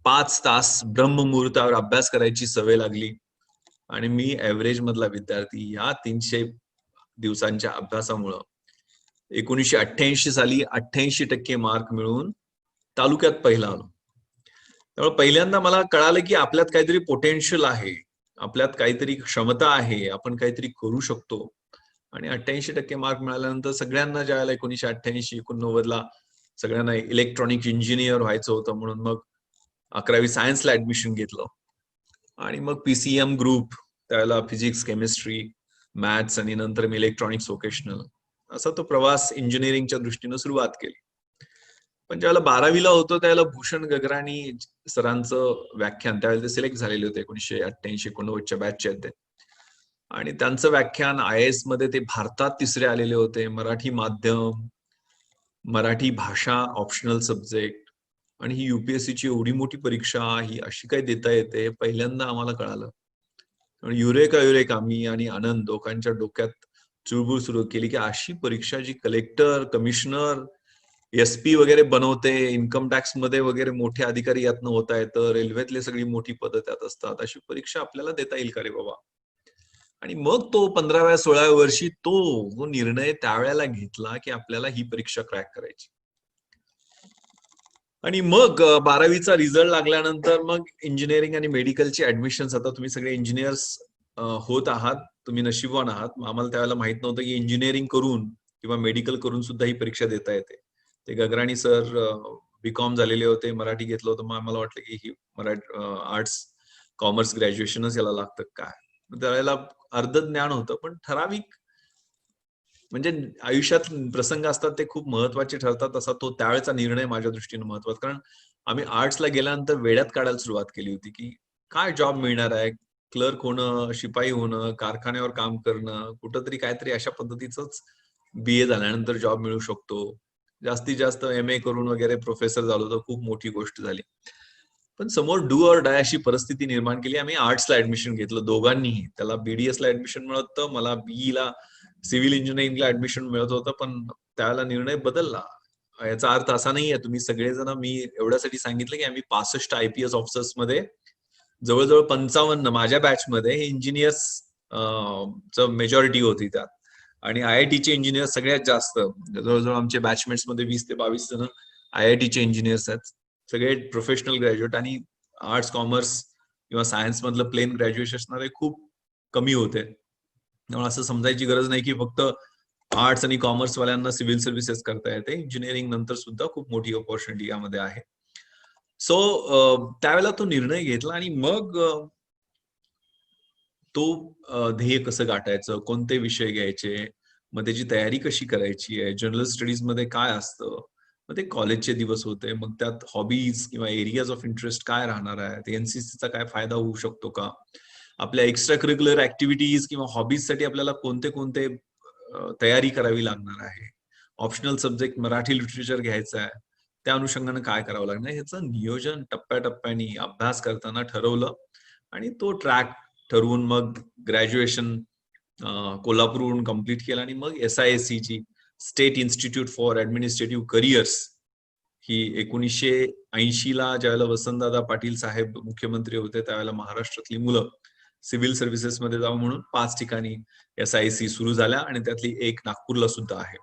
Speaker 3: 5 तास ब्रह्ममुहूर्तावर अभ्यास करायची सवय लागली. आणि मी ऍव्हरेज मधला विद्यार्थी. या 300 दिवसांच्या अभ्यासामुळं 1988 साली 88% मार्क मिळवून तालुक्यात पहिला आलो. त्यामुळे पहिल्यांदा मला कळालं की आपल्यात काहीतरी पोटेन्शियल आहे, आपल्यात काहीतरी क्षमता आहे, आपण काहीतरी करू शकतो. आणि 88% मार्क मिळाल्यानंतर सगळ्यांना ज्यावेळेला 1988-89ला सगळ्यांना इलेक्ट्रॉनिक इंजिनियर व्हायचं होतं, म्हणून मग 11वी सायन्सला ऍडमिशन घेतलं. आणि मग PCM ग्रुप, त्यावेळेला फिजिक्स, केमिस्ट्री, मॅथ्स, आणि नंतर मी इलेक्ट्रॉनिक्स व्होकेशनल, असा तो प्रवास इंजिनिअरिंगच्या दृष्टीनं सुरुवात केली. पण ज्यावेळेला 12वीला होतो त्यावेळेला भूषण गगराणी सरांचं व्याख्यान, त्यावेळेला ते सिलेक्ट झालेले होते 1988-89च्या बॅचचे ते. आणि त्यांचं व्याख्यान IAS मध्ये ते भारतात 3रे आलेले होते. मराठी माध्यम, मराठी भाषा ऑप्शनल सब्जेक्ट. आणि ही UPSCची एवढी मोठी परीक्षा ही अशी काय देता येते, पहिल्यांदा आम्हाला कळालं. युरेका मी आणि आनंद दोघांच्या डोक्यात चुळबुळ सुरू केली की अशी परीक्षा जी कलेक्टर, कमिशनर, SP वगैरे बनवते, इन्कम टॅक्स मध्ये वगैरे मोठे अधिकारी यातनं होता येतं, रेल्वेतले सगळी मोठी पदं त्यात असतात, अशी परीक्षा आपल्याला देता येईल का रे बाबा? आणि मग तो 15व्या-16व्या वर्षी तो निर्णय त्यावेळेला घेतला की आपल्याला ही परीक्षा क्रॅक करायची. आणि मग 12वीचा रिझल्ट लागल्यानंतर मग इंजिनिअरिंग आणि मेडिकलची ऍडमिशन्स, आता तुम्ही सगळे इंजिनियर्स होत आहात, तुम्ही नशीबवान आहात. आम्हाला त्यावेळेला माहित नव्हतं की इंजिनिअरिंग करून किंवा मेडिकल करून सुद्धा ही परीक्षा देता येते. ते गगराणी सर BCom झालेले होते, मराठी घेतलं होतं. मग आम्हाला वाटलं की ही मराठी आर्ट्स कॉमर्स ग्रॅज्युएशनच याला लागतं काय. त्यावेळेला अर्ध ज्ञान होतं, पण ठराविक म्हणजे आयुष्यात प्रसंग असतात ते खूप महत्वाचे ठरतात, असा तो त्यावेळेचा निर्णय माझ्या दृष्टीने महत्वाचा. कारण आम्ही आर्ट्सला गेल्यानंतर वेड्यात काढायला सुरुवात केली होती की काय जॉब मिळणार आहे, क्लर्क होणं, शिपाई होणं, कारखान्यावर काम करणं, कुठंतरी काहीतरी अशा पद्धतीचंच BA झाल्यानंतर जॉब मिळू शकतो. जास्तीत जास्त MA करून वगैरे प्रोफेसर झालो तर खूप मोठी गोष्ट झाली. पण समोर डू ऑर डाय अशी परिस्थिती निर्माण केली. आम्ही आर्ट्सला ऍडमिशन घेतलं दोघांनीही. त्याला BDS ला ऍडमिशन मिळत होतं, मला BE ला सिव्हिल इंजिनिअरिंगला ऍडमिशन मिळत होतं. पण त्यावेळेला निर्णय बदलला. याचा अर्थ असा नाहीये तुम्ही सगळेजण, मी एवढ्यासाठी सांगितलं की आम्ही 65 IPS ऑफिसर्स मध्ये जवळजवळ 55 माझ्या बॅचमध्ये हे इंजिनियर्स मेजॉरिटी होती त्यात. आणि IITचे इंजिनियर सगळ्यात जास्त, जवळजवळ आमचे बॅचमेट्स मध्ये 20 ते 22 जण IITचे इंजिनियर्स आहेत. सगळे प्रोफेशनल ग्रॅज्युएट, आणि आर्ट्स कॉमर्स किंवा सायन्स मधलं प्लेन ग्रॅज्युएशन असणारे खूप कमी होते. त्यामुळे असं समजायची गरज नाही की फक्त आर्ट्स आणि कॉमर्स वाल्यांना सिव्हिल सर्व्हिसेस करता येते. इंजिनिअरिंग नंतर सुद्धा खूप मोठी ऑपॉर्च्युनिटी यामध्ये आहे. सो त्यावेळेला तो निर्णय घेतला, आणि मग तो ध्येय कसं गाठायचं, कोणते विषय घ्यायचे, मग त्याची तयारी कशी करायची आहे, जनरल स्टडीज मध्ये काय असतं, मग ते कॉलेजचे दिवस होते. मग त्यात हॉबीज किंवा एरियाज ऑफ इंटरेस्ट काय राहणार आहे, NCCचा काय फायदा होऊ शकतो का, आपल्या एक्स्ट्रा करिक्युलर ऍक्टिव्हिटीज किंवा हॉबीजसाठी आपल्याला कोणते कोणते तयारी करावी लागणार आहे, ऑप्शनल सब्जेक्ट मराठी लिटरेचर घ्यायचं आहे, त्या अनुषंगाने काय करावं लागणार, ह्याचं नियोजन टप्प्याटप्प्याने अभ्यास करताना ठरवलं. आणि तो ट्रॅक ठरवून मग ग्रॅज्युएशन कोल्हापूरहून कम्प्लीट केलं, आणि मग SISC ची state institute for administrative careers ही 1980 ला ज्यावेळेला वसंतदादा पाटील साहेब मुख्यमंत्री होते, त्यावेळेला महाराष्ट्रातली मुलं सिव्हिल सर्व्हिसेस मध्ये जावं म्हणून 5 ठिकाणी SISC सुरू झाल्या, आणि त्यातली एक नागपूरला सुद्धा आहे.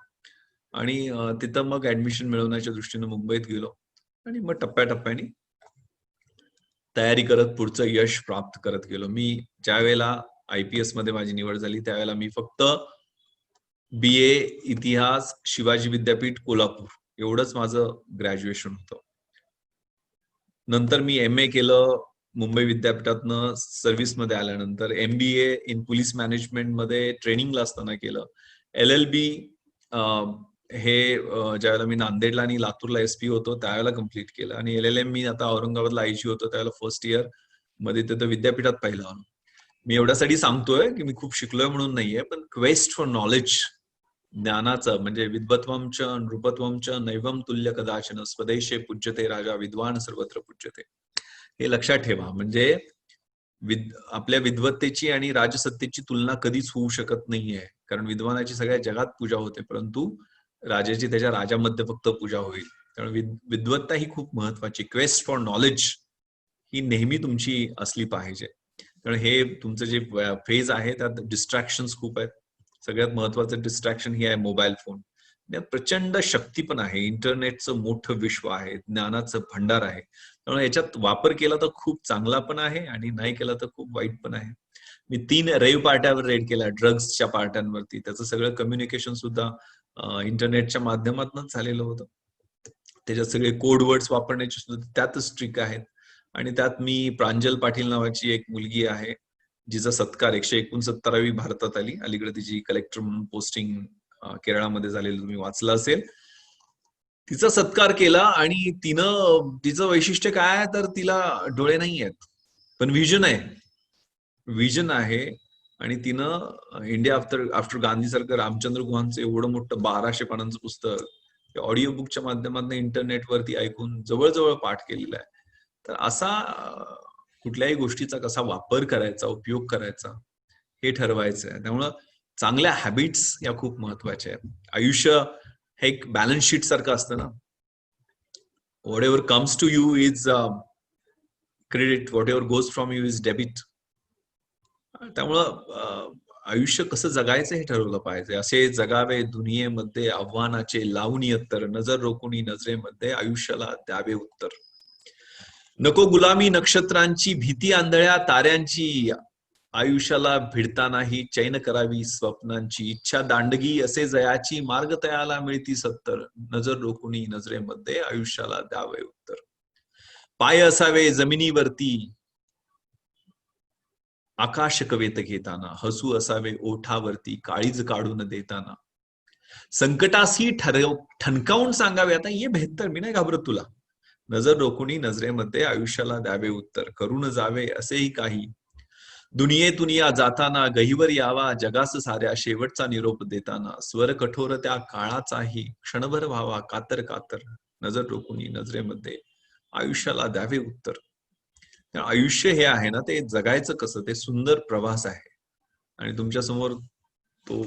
Speaker 3: आणि तिथं मग ऍडमिशन मिळवण्याच्या दृष्टीने मुंबईत गेलो, आणि मग टप्प्याटप्प्याने तयारी करत पुढचं यश प्राप्त करत गेलो. मी ज्या वेळेला IPS मध्ये माझी निवड झाली त्यावेळेला मी फक्त BA इतिहास शिवाजी विद्यापीठ कोल्हापूर एवढंच माझं ग्रॅज्युएशन होतं. नंतर मी MA केलं मुंबई विद्यापीठातनं सर्व्हिसमध्ये आल्यानंतर, MBA इन पोलीस मॅनेजमेंट मध्ये ट्रेनिंगला असताना केलं. LLB हे ज्यावेळेला मी नांदेडला आणि लातूरला SP होतो त्यावेळेला कम्प्लीट केलं, आणि LLM मी आता औरंगाबादला IG होतो त्यावेळेला फर्स्ट इयर मध्ये तिथं विद्यापीठात पाहिलं. मी एवढ्यासाठी सांगतोय की मी खूप शिकलोय म्हणून नाहीये, पण क्वेस्ट फॉर नॉलेज, ज्ञानाचं, म्हणजे विद्वत्वंच नृपत्वंच नैवम तुल्य कदाचन स्वदेशे पूज्यते राजा विद्वान सर्वत्र पूज्यते, हे लक्षात ठेवा. म्हणजे आपल्या विद्वत्तेची आणि राजसत्तेची तुलना कधीच होऊ शकत नाहीये, कारण विद्वानाची सगळ्या जगात पूजा होते, परंतु राजाची त्याच्या राजामध्ये फक्त पूजा होईल. त्यामुळे विद्वत्ता ही खूप महत्वाची, क्वेस्ट फॉर नॉलेज ही नेहमी तुमची असली पाहिजे. कारण हे तुमचं जे फेज आहे त्यात डिस्ट्रॅक्शन्स खूप आहेत. सगळ्यात महत्वाचं डिस्ट्रॅक्शन ही आहे मोबाईल फोन. त्यात प्रचंड शक्ती पण आहे, इंटरनेटचं मोठं विश्व आहे, ज्ञानाचं भंडार आहे. त्यामुळे याच्यात वापर केला तर खूप चांगला पण आहे, आणि नाही केला तर खूप वाईट पण आहे. मी 3 रेव्ह पार्ट्यावर रेड केला, ड्रग्सच्या पार्ट्यांवरती. त्याचं सगळं कम्युनिकेशन सुद्धा इंटरनेटच्या माध्यमातूनच झालेलं होतं. त्याच्यात सगळे कोड वर्ड्स वापरण्याची सुद्धा त्यातच ट्रिक आहेत. आणि त्यात मी प्रांजल पाटील नावाची एक मुलगी आहे, जिचा सत्कार 169वी भारतात आली. अलीकडे तिची कलेक्टर म्हणून पोस्टिंग केरळामध्ये झालेली तुम्ही वाचलं असेल. तिचा सत्कार केला, आणि तिचं वैशिष्ट्य काय आहे तर तिला डोळे नाही आहेत पण विजन आहे. आणि तिनं इंडिया आफ्टर गांधी सारखं रामचंद्र गुहांचं एवढं मोठं 1200 पानांचं पुस्तक ऑडिओ बुकच्या माध्यमातून इंटरनेटवरती ऐकून जवळजवळ पाठ केलेला आहे. तर असा कुठल्याही गोष्टीचा कसा वापर करायचा, उपयोग करायचा हे ठरवायचं आहे. त्यामुळं चांगल्या हॅबिट्स या खूप महत्वाच्या आहेत. आयुष्य हे एक बॅलन्स शीट सारखं असतं ना. Whatever comes to you is credit, whatever goes from you is debit. त्यामुळं आयुष्य कसं जगायचं हे ठरवलं पाहिजे. असे जगावे दुनियेमध्ये आव्हानाचे लावून यत्तर, नजर रोखुनी नजरेमध्ये आयुष्याला द्यावे उत्तर. नको गुलामी नक्षत्रांची, भीती आंधळ्या ताऱ्यांची, आयुष्याला भिडतानाही चैन करावी स्वप्नांची. इच्छा दांडगी असे जयाची, मार्ग तयाला मिळती सत्तर, नजर रोखुनी नजरेमध्ये आयुष्याला द्यावे उत्तर. पाय असावे जमिनीवरती, आकाश कवेत घेताना, हसू असावे ओठावरती, काळीज काढून देताना. संकटाशी ठणकावून सांगावे आता ये बेहत्तर, मी नाही घाबरत तुला. नजर रोखुनी नजरेमध्ये आयुष्याला द्यावे उत्तर, करून जावे असेही काही. दुनियेतून या जाताना गहिवर यावा जगास साऱ्या, शेवटचा निरोप देताना. स्वर कठोर त्या काळाचाही, क्षणभर व्हावा कातर कातर, नजर रोखुनी नजरेमध्ये आयुष्याला द्यावे उत्तर. आयुष्य हे आहे ना, ते जगायचं कसं, ते सुंदर प्रवास आहे. आणि तुमच्या समोर तो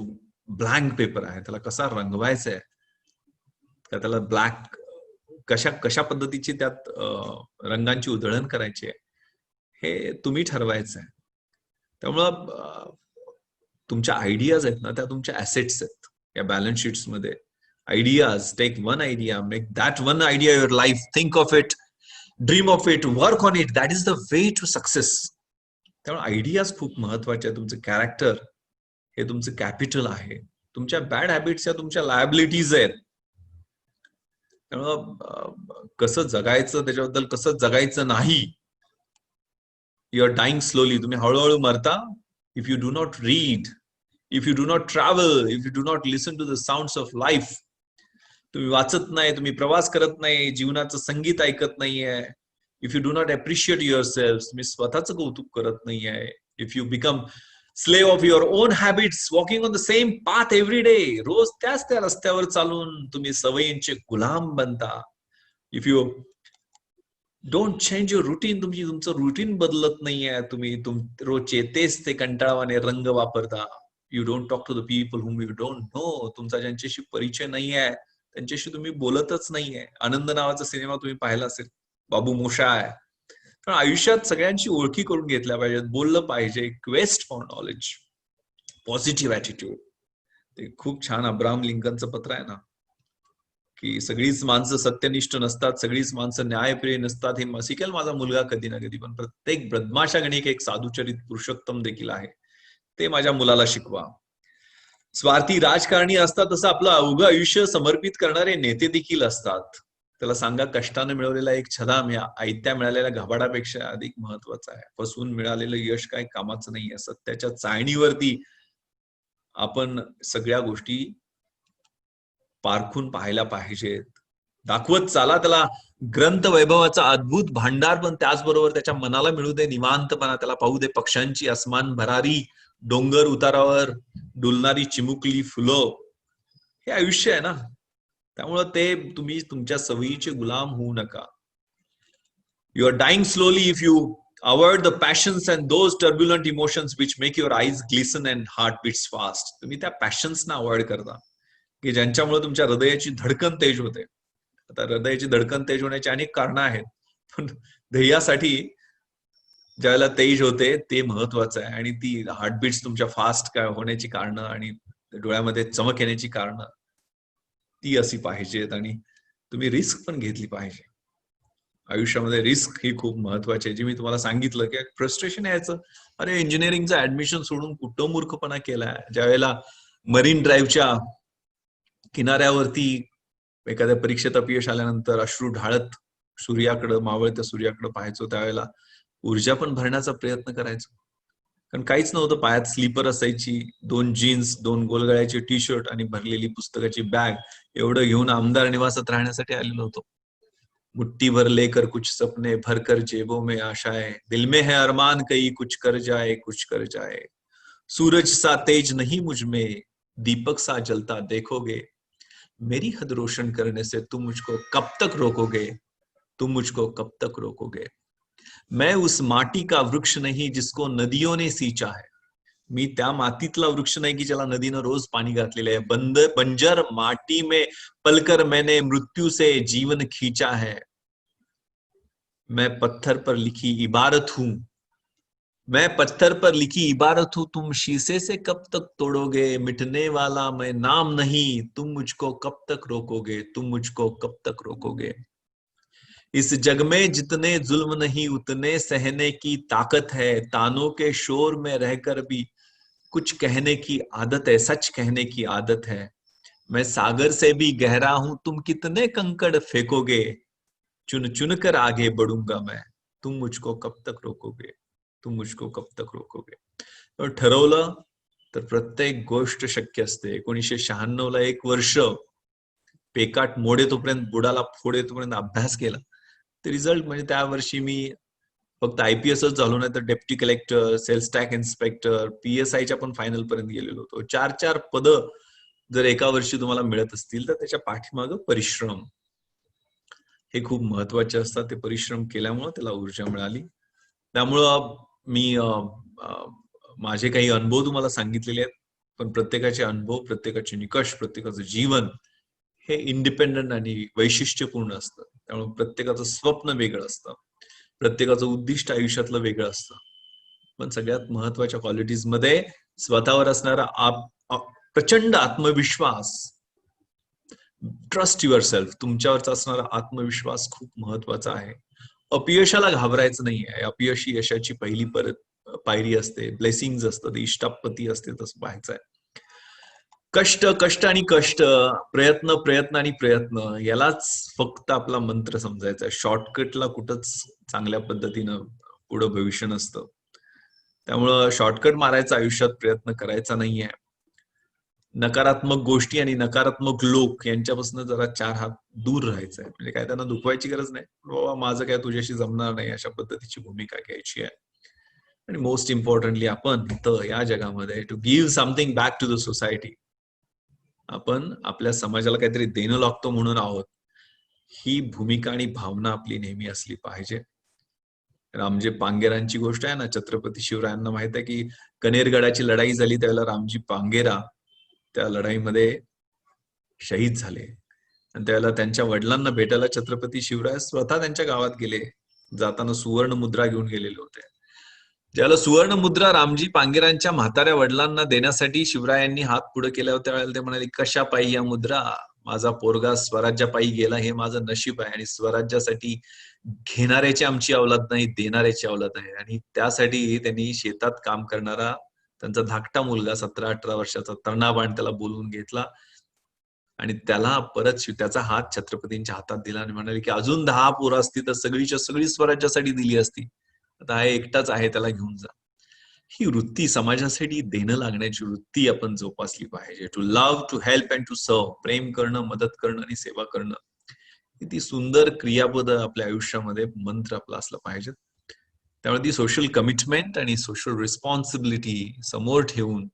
Speaker 3: ब्लँक पेपर आहे, त्याला कसा रंगवायचा आहे, का त्याला ब्लॅक कशा कशा पद्धतीची त्यात रंगांची उधळण करायची आहे, हे तुम्ही ठरवायचं आहे. त्यामुळं तुमच्या आयडियाज आहेत ना, त्या तुमच्या ऍसेट्स आहेत. या बॅलन्स शीट्स मध्ये ideas, take one idea, make that one idea your life, think of it, dream of it, work on it, that is the way to success. त्यामुळे आयडियाज खूप महत्वाचे आहे. तुमचं कॅरेक्टर हे तुमचं कॅपिटल आहे. तुमच्या बॅड हॅबिट्स या तुमच्या लायबिलिटीज आहेत. त्यामुळं कसं जगायचं, त्याच्याबद्दल कसं जगायचं नाही, यू आर डाईंग स्लोली, तुम्ही हळूहळू मरता. If you do not read, if you do not travel, if you do not listen to the sounds of life, तुम्ही वाचत नाही, तुम्ही प्रवास करत नाही, जीवनाचं संगीत ऐकत नाहीये, if you do not appreciate yourself, तुम्ही स्वतःचं कौतुक करत नाहीये, if you become slave of your own habits, walking on the same path every day, रोज त्याच त्या रस्त्यावर चालून तुम्ही सवयींचे गुलाम बनता, if you don't change your routine, तुमचं रुटीन बदलत नाहीये, तुम्ही रोजचे तेच ते कंटाळवाने रंग वापरता, you don't talk to the people whom you don't know, तुमचा ज्यांच्याशी परिचय नाहीये त्यांच्याशी तुम्ही बोलतच नाहीये. आनंद नावाचा सिनेमा तुम्ही पाहिला असेल, बाबू मोशाय. पण आयुष्यात सगळ्यांची ओळखी करून घेतल्या पाहिजेत, बोललं पाहिजे, quest for knowledge, positive attitude. ते खूप छान अब्राहम लिंकनचं पत्र आहे ना, की सगळीच माणसं सत्यनिष्ठ नसतात, सगळीच माणसं न्यायप्रिय नसतात, हे शिकेल माझा मुलगा कधी ना कधी, पण प्रत्येक बदमाशा गणिक एक साधुचरित पुरुषोत्तम देखील आहे, ते माझ्या मुलाला शिकवा. स्वार्थी राजकारणी असतात तसं आपलं अवघं आयुष्य समर्पित करणारे नेते देखील असतात. त्याला सांगा, कष्टाने मिळवलेला एक छदाम या आयत्या मिळालेल्या घबाडापेक्षा अधिक महत्वाचा आहे. फसवून मिळालेलं यश काय कामाचं नाहीये. सत्याच्या चाळणीवरती आपण सगळ्या गोष्टी पारखून पाहायला पाहिजेत. दाखवत चाला त्याला ग्रंथ वैभवाचा अद्भुत भांडार, पण त्याचबरोबर त्याच्या मनाला मिळू दे निवांतपणा, त्याला पाहू दे पक्ष्यांची अस्मान भरारी, डोंगर उतारावर डुलणारी चिमुकली फुलं. हे आयुष्य आहे ना. त्यामुळं ते तुम्ही तुमच्या सवयीचे गुलाम होऊ नका. You are dying slowly if you avoid the passions and those turbulent emotions which make your eyes glisten and heart beats fast. तुम्ही त्या पॅशन्सना अवॉइड करता की ज्यांच्यामुळे तुमच्या हृदयाची धडकन तेज होते. आता हृदयाची धडकन तेज होण्याची अनेक कारणं आहेत, पण ध्येयासाठी ज्यावेळेला तेज होते ते महत्वाचं आहे. आणि ती हार्टबीट्स तुमच्या फास्ट काय होण्याची कारणं आणि डोळ्यामध्ये चमक येण्याची कारणं ती अशी पाहिजेत. आणि तुम्ही रिस्क पण घेतली पाहिजे. आयुष्यामध्ये रिस्क ही खूप महत्वाची आहे. जी मी तुम्हाला सांगितलं की फ्रस्ट्रेशन यायचं, अरे इंजिनिअरिंगचं ऍडमिशन सोडून कुठं मूर्खपणा केलाय. ज्यावेळेला मरीन ड्राईव्हच्या किनाऱ्यावरती एखाद्या परीक्षेत अपयश आल्यानंतर अश्रू ढाळत सूर्याकडं, मावळत्या सूर्याकडे पाहायचो, त्यावेळेला ऊर्जा पण भरण्याचा प्रयत्न करायचो. कारण काहीच नव्हतं, पायात स्लीपर असायची, 2 जीन्स, 2 गोलगळ्याचे टी शर्ट आणि भरलेली पुस्तकाची बॅग, एवढं घेऊन आमदार निवासात राहण्यासाठी आलेलो होतो. मुट्ठी भर लेकर कुछ सपने भरकर जेबों में आशाएं, दिल में है अरमान कई कुछ कर जाए कुछ कर जाए, सूरज सा तेज नहीं मुझ में, दीपक सा जलता देखोगे, मेरी हद रोशन करने से तुम मुझको कब तक रोकोगे, तुम मुझको कब तक रोकोगे. मैं उस माटी का वृक्ष नहीं जिसको नदियों ने सींचा है. मी त्या मातीतला वृक्ष नाही की ज्याला नदीनं रोज पाणी घातलेलं आहे. बंजर माटी में पलकर मैंने मृत्यू से जीवन खींचा है. मैं पत्थर पर लिखी इबारत हूं, मैं पत्थर पर लिखी इबारत हूं, तुम शीशे से कब तक तोड़ोगे, मिटने वाला मैं नाम नहीं, तुम मुझको कब तक रोकोगे, तुम मुझको कब तक रोकोगे. इस जग में जितने जुल्म नहीं उतने सहने की ताकत है, तानों के शोर में रहकर भी कुछ कहने की आदत है, सच कहने की आदत है. मैं सागर से भी गहरा हूं, तुम कितने कंकड़ फेंकोगे, चुन चुन कर आगे बढ़ूंगा मैं, तुम मुझको कब तक रोकोगे, तुम मुझको कब तक रोकोगे. तर ठरवलं तर प्रत्येक गोष्ट शक्य असते. 1996 ला 1 वर्ष पेकाट मोडे तोपर्यंत, बुडाला फोडे तोपर्यंत अभ्यास केला. ते रिझल्ट म्हणजे त्या वर्षी मी फक्त IPSच झालो नाही तर deputy collector, sales tax inspector, PSIच्या पण फायनल पर्यंत गेलेलो होतो. 4 पद जर एका वर्षी तुम्हाला मिळत असतील तर त्याच्या पाठीमागं परिश्रम हे खूप महत्वाचे असतात. ते परिश्रम केल्यामुळे त्याला ऊर्जा मिळाली. त्यामुळं मी माझे काही अनुभव तुम्हाला सांगितलेले आहेत, पण प्रत्येकाचे अनुभव, प्रत्येकाचे निकष, प्रत्येकाचं जीवन हे इंडिपेंडंट आणि वैशिष्ट्यपूर्ण असतं. त्यामुळे प्रत्येकाचं स्वप्न वेगळं असतं, प्रत्येकाचं उद्दिष्ट आयुष्यातलं वेगळं असतं. पण सगळ्यात महत्वाच्या क्वालिटीज मध्ये स्वतःवर असणारा प्रचंड आत्मविश्वास, ट्रस्ट युअर सेल्फ, तुमच्यावरचा असणारा आत्मविश्वास खूप महत्वाचा आहे. अपयशाला घाबरायचं नाही आहे. अपयश ही यशाची पहिली पायरी असते, ब्लेसिंग असतं, इष्टापती असते, तसं पाहायचं आहे. कष्ट, कष्ट आणि कष्ट, प्रयत्न, प्रयत्न आणि प्रयत्न, यालाच फक्त आपला मंत्र समजायचा आहे. शॉर्टकटला कुठंच चांगल्या पद्धतीनं पुढं भविष्य नसतं. त्यामुळं शॉर्टकट मारायचा आयुष्यात प्रयत्न करायचा नाहीये. नकारात्मक गोष्टी आणि नकारात्मक लोक यांच्यापासून जरा 4 हात दूर राहायचं आहे. म्हणजे काय त्यांना दुखवायची गरज नाही. बाबा माझं काय तुझ्याशी जमणार नाही, अशा पद्धतीची भूमिका घ्यायची आहे. आणि मोस्ट इम्पॉर्टंटली आपण इथं या जगामध्ये to give something back to the society, आपण आपल्या समाजाला काहीतरी देणं लागतो म्हणून आहोत, ही भूमिका आणि भावना आपली नेहमी असली पाहिजे. रामजी पांगेरांची गोष्ट आहे ना, छत्रपती शिवरायांना माहित आहे की कनेरगडाची लढाई झाली त्यावेळेला रामजी पांगेरा त्या लढाईमध्ये शहीद झाले, आणि त्यावेळेला त्यांच्या वडिलांना भेटायला छत्रपती शिवराय स्वतः त्यांच्या गावात गेले. जाताना सुवर्ण मुद्रा घेऊन गेलेले होते. ज्याला सुवर्ण मुद्रा रामजी पांगेरांच्या म्हाताऱ्या वडिलांना देण्यासाठी शिवरायांनी हात पुढे केला होता, त्यावेळेला ते म्हणाले, कशा पायी या मुद्रा, माझा पोरगा स्वराज्यापायी गेला, हे माझं नशीब आहे. आणि स्वराज्यासाठी घेणाऱ्याची आमची अवलाद नाही, देणाऱ्याची अवलाद आहे. आणि त्यासाठी त्यांनी शेतात काम करणारा त्यांचा धाकटा मुलगा 17-18 वर्षाचा तरुणाबाण त्याला बोलवून घेतला आणि त्याला परत त्याचा हात छत्रपतींच्या हातात दिला आणि म्हणाले की अजून 10 पोरं असती तर सगळीच्या सगळी स्वराज्यासाठी दिली असती, आता हा एकटाच आहे, त्याला घेऊन जा. ही वृत्ती, समाजासाठी देणं लागण्याची वृत्ती आपण जोपासली पाहिजे. To love, to help and to serve, प्रेम करणं, मदत करणं आणि सेवा करणं, किती सुंदर क्रियापद आपल्या आयुष्यामध्ये मंत्र आपला असला पाहिजे. त्यामुळे ती सोशल कमिटमेंट आणि सोशल रिस्पॉन्सिबिलिटी समोर ठेवून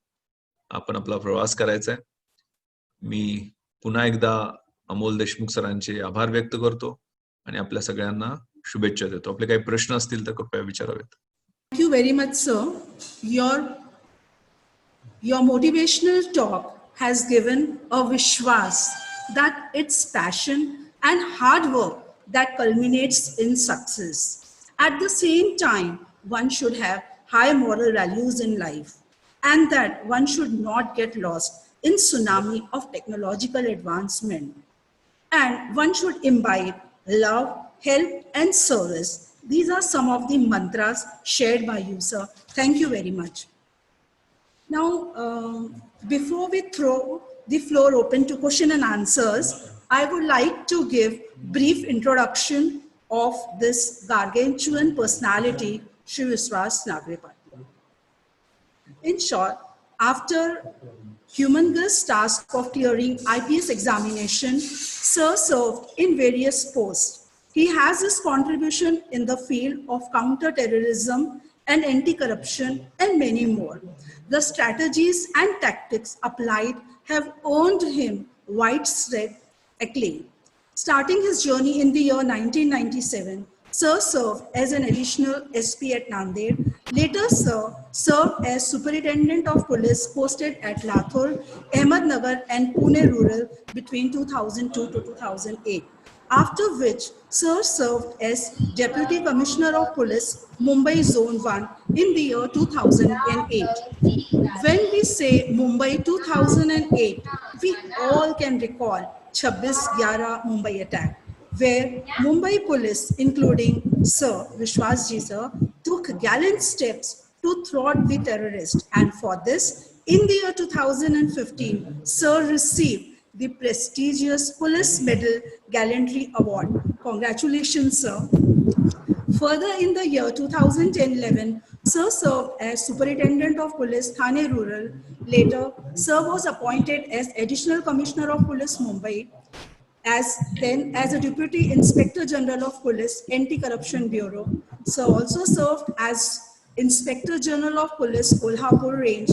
Speaker 3: आपण आपला प्रवास करायचा आहे. मी पुन्हा एकदा अमोल देशमुख सरांचे आभार व्यक्त करतो आणि आपल्या सगळ्यांना शुभेच्छा देतो. आपले काही प्रश्न असतील तर कृपया विचारावेत.
Speaker 1: Thank you very much, sir. Your motivational talk has given a vishwas that it's passion and hard work that culminates in success. At the same time, one should have high moral values in life, and that one should not get lost in tsunami of technological advancement. And one should imbibe love, help, and service. These are some of the mantras shared by you, sir. Thank you very much. Now, before we throw the floor open to question and answers, I would like to give brief introduction of this gargantuan personality, Shri Viswas Nagre Patil. In short, after humongous task of clearing IPS examination, Sir served in various posts. He has his contribution in the field of counter-terrorism and anti-corruption and many more. The strategies and tactics applied have earned him widespread acclaim. Starting his journey in the year 1997, Sir served as an additional SP at Nanded. Later, Sir served as Superintendent of Police posted at Lathur, Ahmednagar and Pune Rural between 2002 to 2008. After which, Sir served as Deputy Commissioner of Police, Mumbai Zone 1 in the year 2008. When we say Mumbai 2008, we all can recall 26/11 Mumbai attack, where Mumbai police, including Sir Vishwasji sir, took gallant steps to thwart the terrorists. And for this, in the year 2015, Sir received the prestigious Police Medal Gallantry Award. Congratulations, sir. Further, in the year 2010-11, Sir served as Superintendent of Police, Thane Rural. Later, Sir was appointed as Additional Commissioner of Police, Mumbai. As a Deputy Inspector General of Police, Anti-Corruption Bureau. Sir also served as Inspector General of Police, Kolhapur Range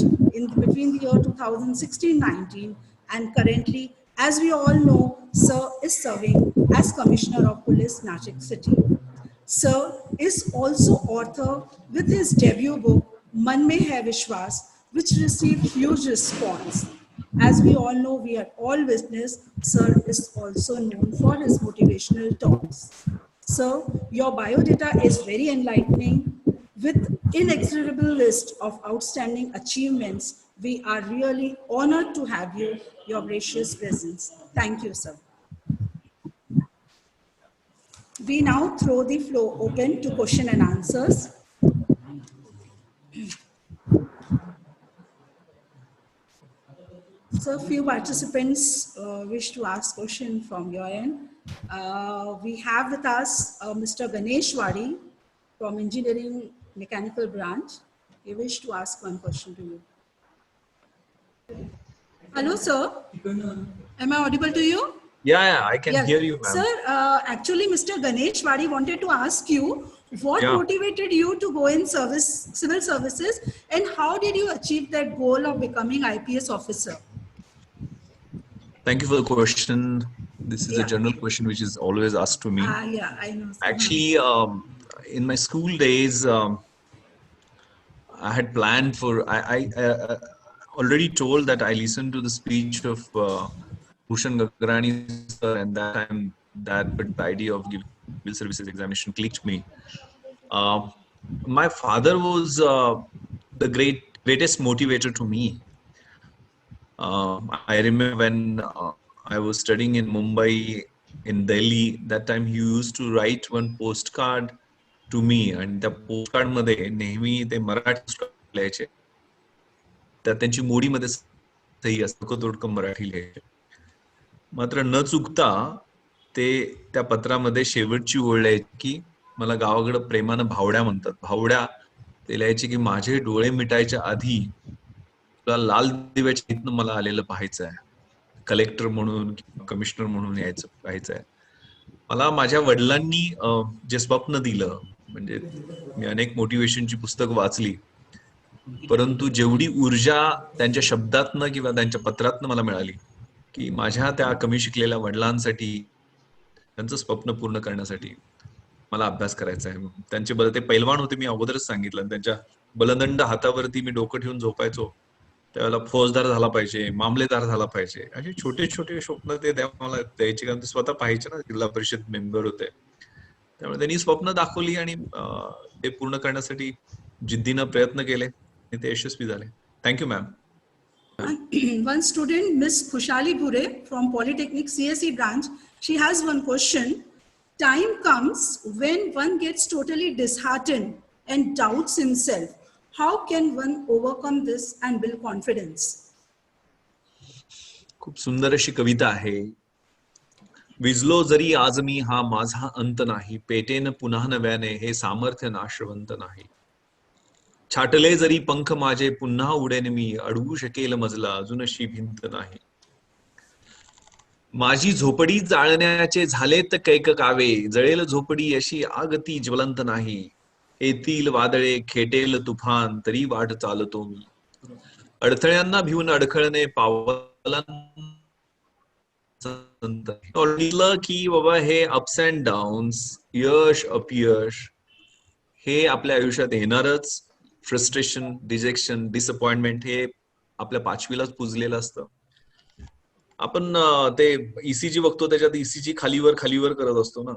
Speaker 1: between the year 2016-19, and currently, as we all know, Sir is serving as Commissioner of Police, Nashik City. Sir is also author with his debut book, Man Mein Hai Vishwas, which received huge response. As we all know, we are all witness, Sir is also known for his motivational talks. Sir, your biodata is very enlightening. With inexorable list of outstanding achievements, we are really honored to have you, your gracious presence. Thank you, sir. We now throw the floor open to question and answers. So few participants wish to ask question from your end. We have with us Mr. Ganesh Wadi from Engineering Mechanical Branch. He wish to ask one question to you. Hello, sir. Am I audible to you?
Speaker 3: Yeah, I can
Speaker 1: Yes.
Speaker 3: hear you,
Speaker 1: Sir,
Speaker 3: ma'am.
Speaker 1: actually, Mr. Ganesh Wadi wanted to ask you, what
Speaker 3: Yeah.
Speaker 1: motivated you to go in civil services, and how did you achieve that goal of becoming IPS officer?
Speaker 3: Thank you for the question. This is a
Speaker 1: Yeah.
Speaker 3: general question which is always asked to me.
Speaker 1: Yeah, I know, sir.
Speaker 3: Actually, in my school days, I had planned for. I already told that I listened to the speech of Bhushan Gagrani sir, and that time but the idea of giving civil services examination clicked me. Uh, my father was the greatest motivator to me. I remember when I was studying in Mumbai, in Delhi, that time he used to write one postcard to me, and त्या postcard मध्ये नेहमी ते मराठी लिहायचे. त्यात त्यांची मोडीमध्ये सही असते, तोडकं मराठी लिहायचे. मात्र न चुकता ते त्या पत्रामध्ये शेवटची ओळ लिहायची की मला गावाकडे प्रेमानं भावड्या म्हणतात. भावड्या ते लिहायचे की माझे डोळे मिटायच्या आधी तुला लाल दिव्याच्या इथनं मला आलेलं पाहायचं आहे. कलेक्टर म्हणून किंवा कमिशनर म्हणून पाहायचंय. मला माझ्या वडिलांनी जे स्वप्न दिलं, म्हणजे मी अनेक मोटिवेशनची पुस्तक वाचली, परंतु जेवढी ऊर्जा त्यांच्या शब्दातनं किंवा त्यांच्या पत्रातनं मला मिळाली, की माझ्या त्या कमी शिकलेल्या वडिलांसाठी, त्यांचं स्वप्न पूर्ण करण्यासाठी मला अभ्यास करायचा आहे. त्यांचे ते पैलवान होते, मी अगोदरच सांगितलं. त्यांच्या बलदंड हातावरती मी डोकं ठेवून झोपायचो. त्यावेळेला फौजदार झाला पाहिजे, मामलेदार झाला पाहिजे, असे छोटे छोटे स्वप्न ते मला द्यायचे, कारण ते स्वतः पाहायचे ना, जिल्हा परिषद मेंबर होते. त्यामुळे त्यांनी स्वप्न दाखवली आणि ते पूर्ण करण्यासाठी जिद्दीनं प्रयत्न केले आणि ते यशस्वी झाले. Thank you ma'am.
Speaker 1: One student, Miss Khushali Bhure from Polytechnic CSE branch, she has one question. Time comes when one gets totally disheartened and doubts himself. How can one overcome this and build confidence?
Speaker 3: खूप सुंदर अशी कविता आहे. विजलो जरी आज मी हा माझा अंत नाही, पेटेन पुन्हा नव्याने हे सामर्थ्य नाशवंत नाही. छाटले जरी पंख माझे पुन्हा उडेन मी, अडवू शकेल मजला अजूनशी भिंत नाही. माझी झोपडी जाळण्याचे झालेत कैक कावे, जळेल झोपडी अशी आगती ज्वलंत नाही. येतील वादळे खेटेल तुफान तरी वाट चालतो मी, अडथळ्यांना भिवून अडखळणे पावलांना की बाबा हे अप्स अँड डाऊन्स, यश अपयश हे आपल्या आयुष्यात येणारच. फ्रस्ट्रेशन, डिजेक्शन, डिसअपॉइंटमेंट हे आपल्या पाचवीलाच पुजलेलं असतं. आपण ते ईसीजी बघतो, त्याच्यात ईसीजी खालीवर खालीवर करत असतो ना,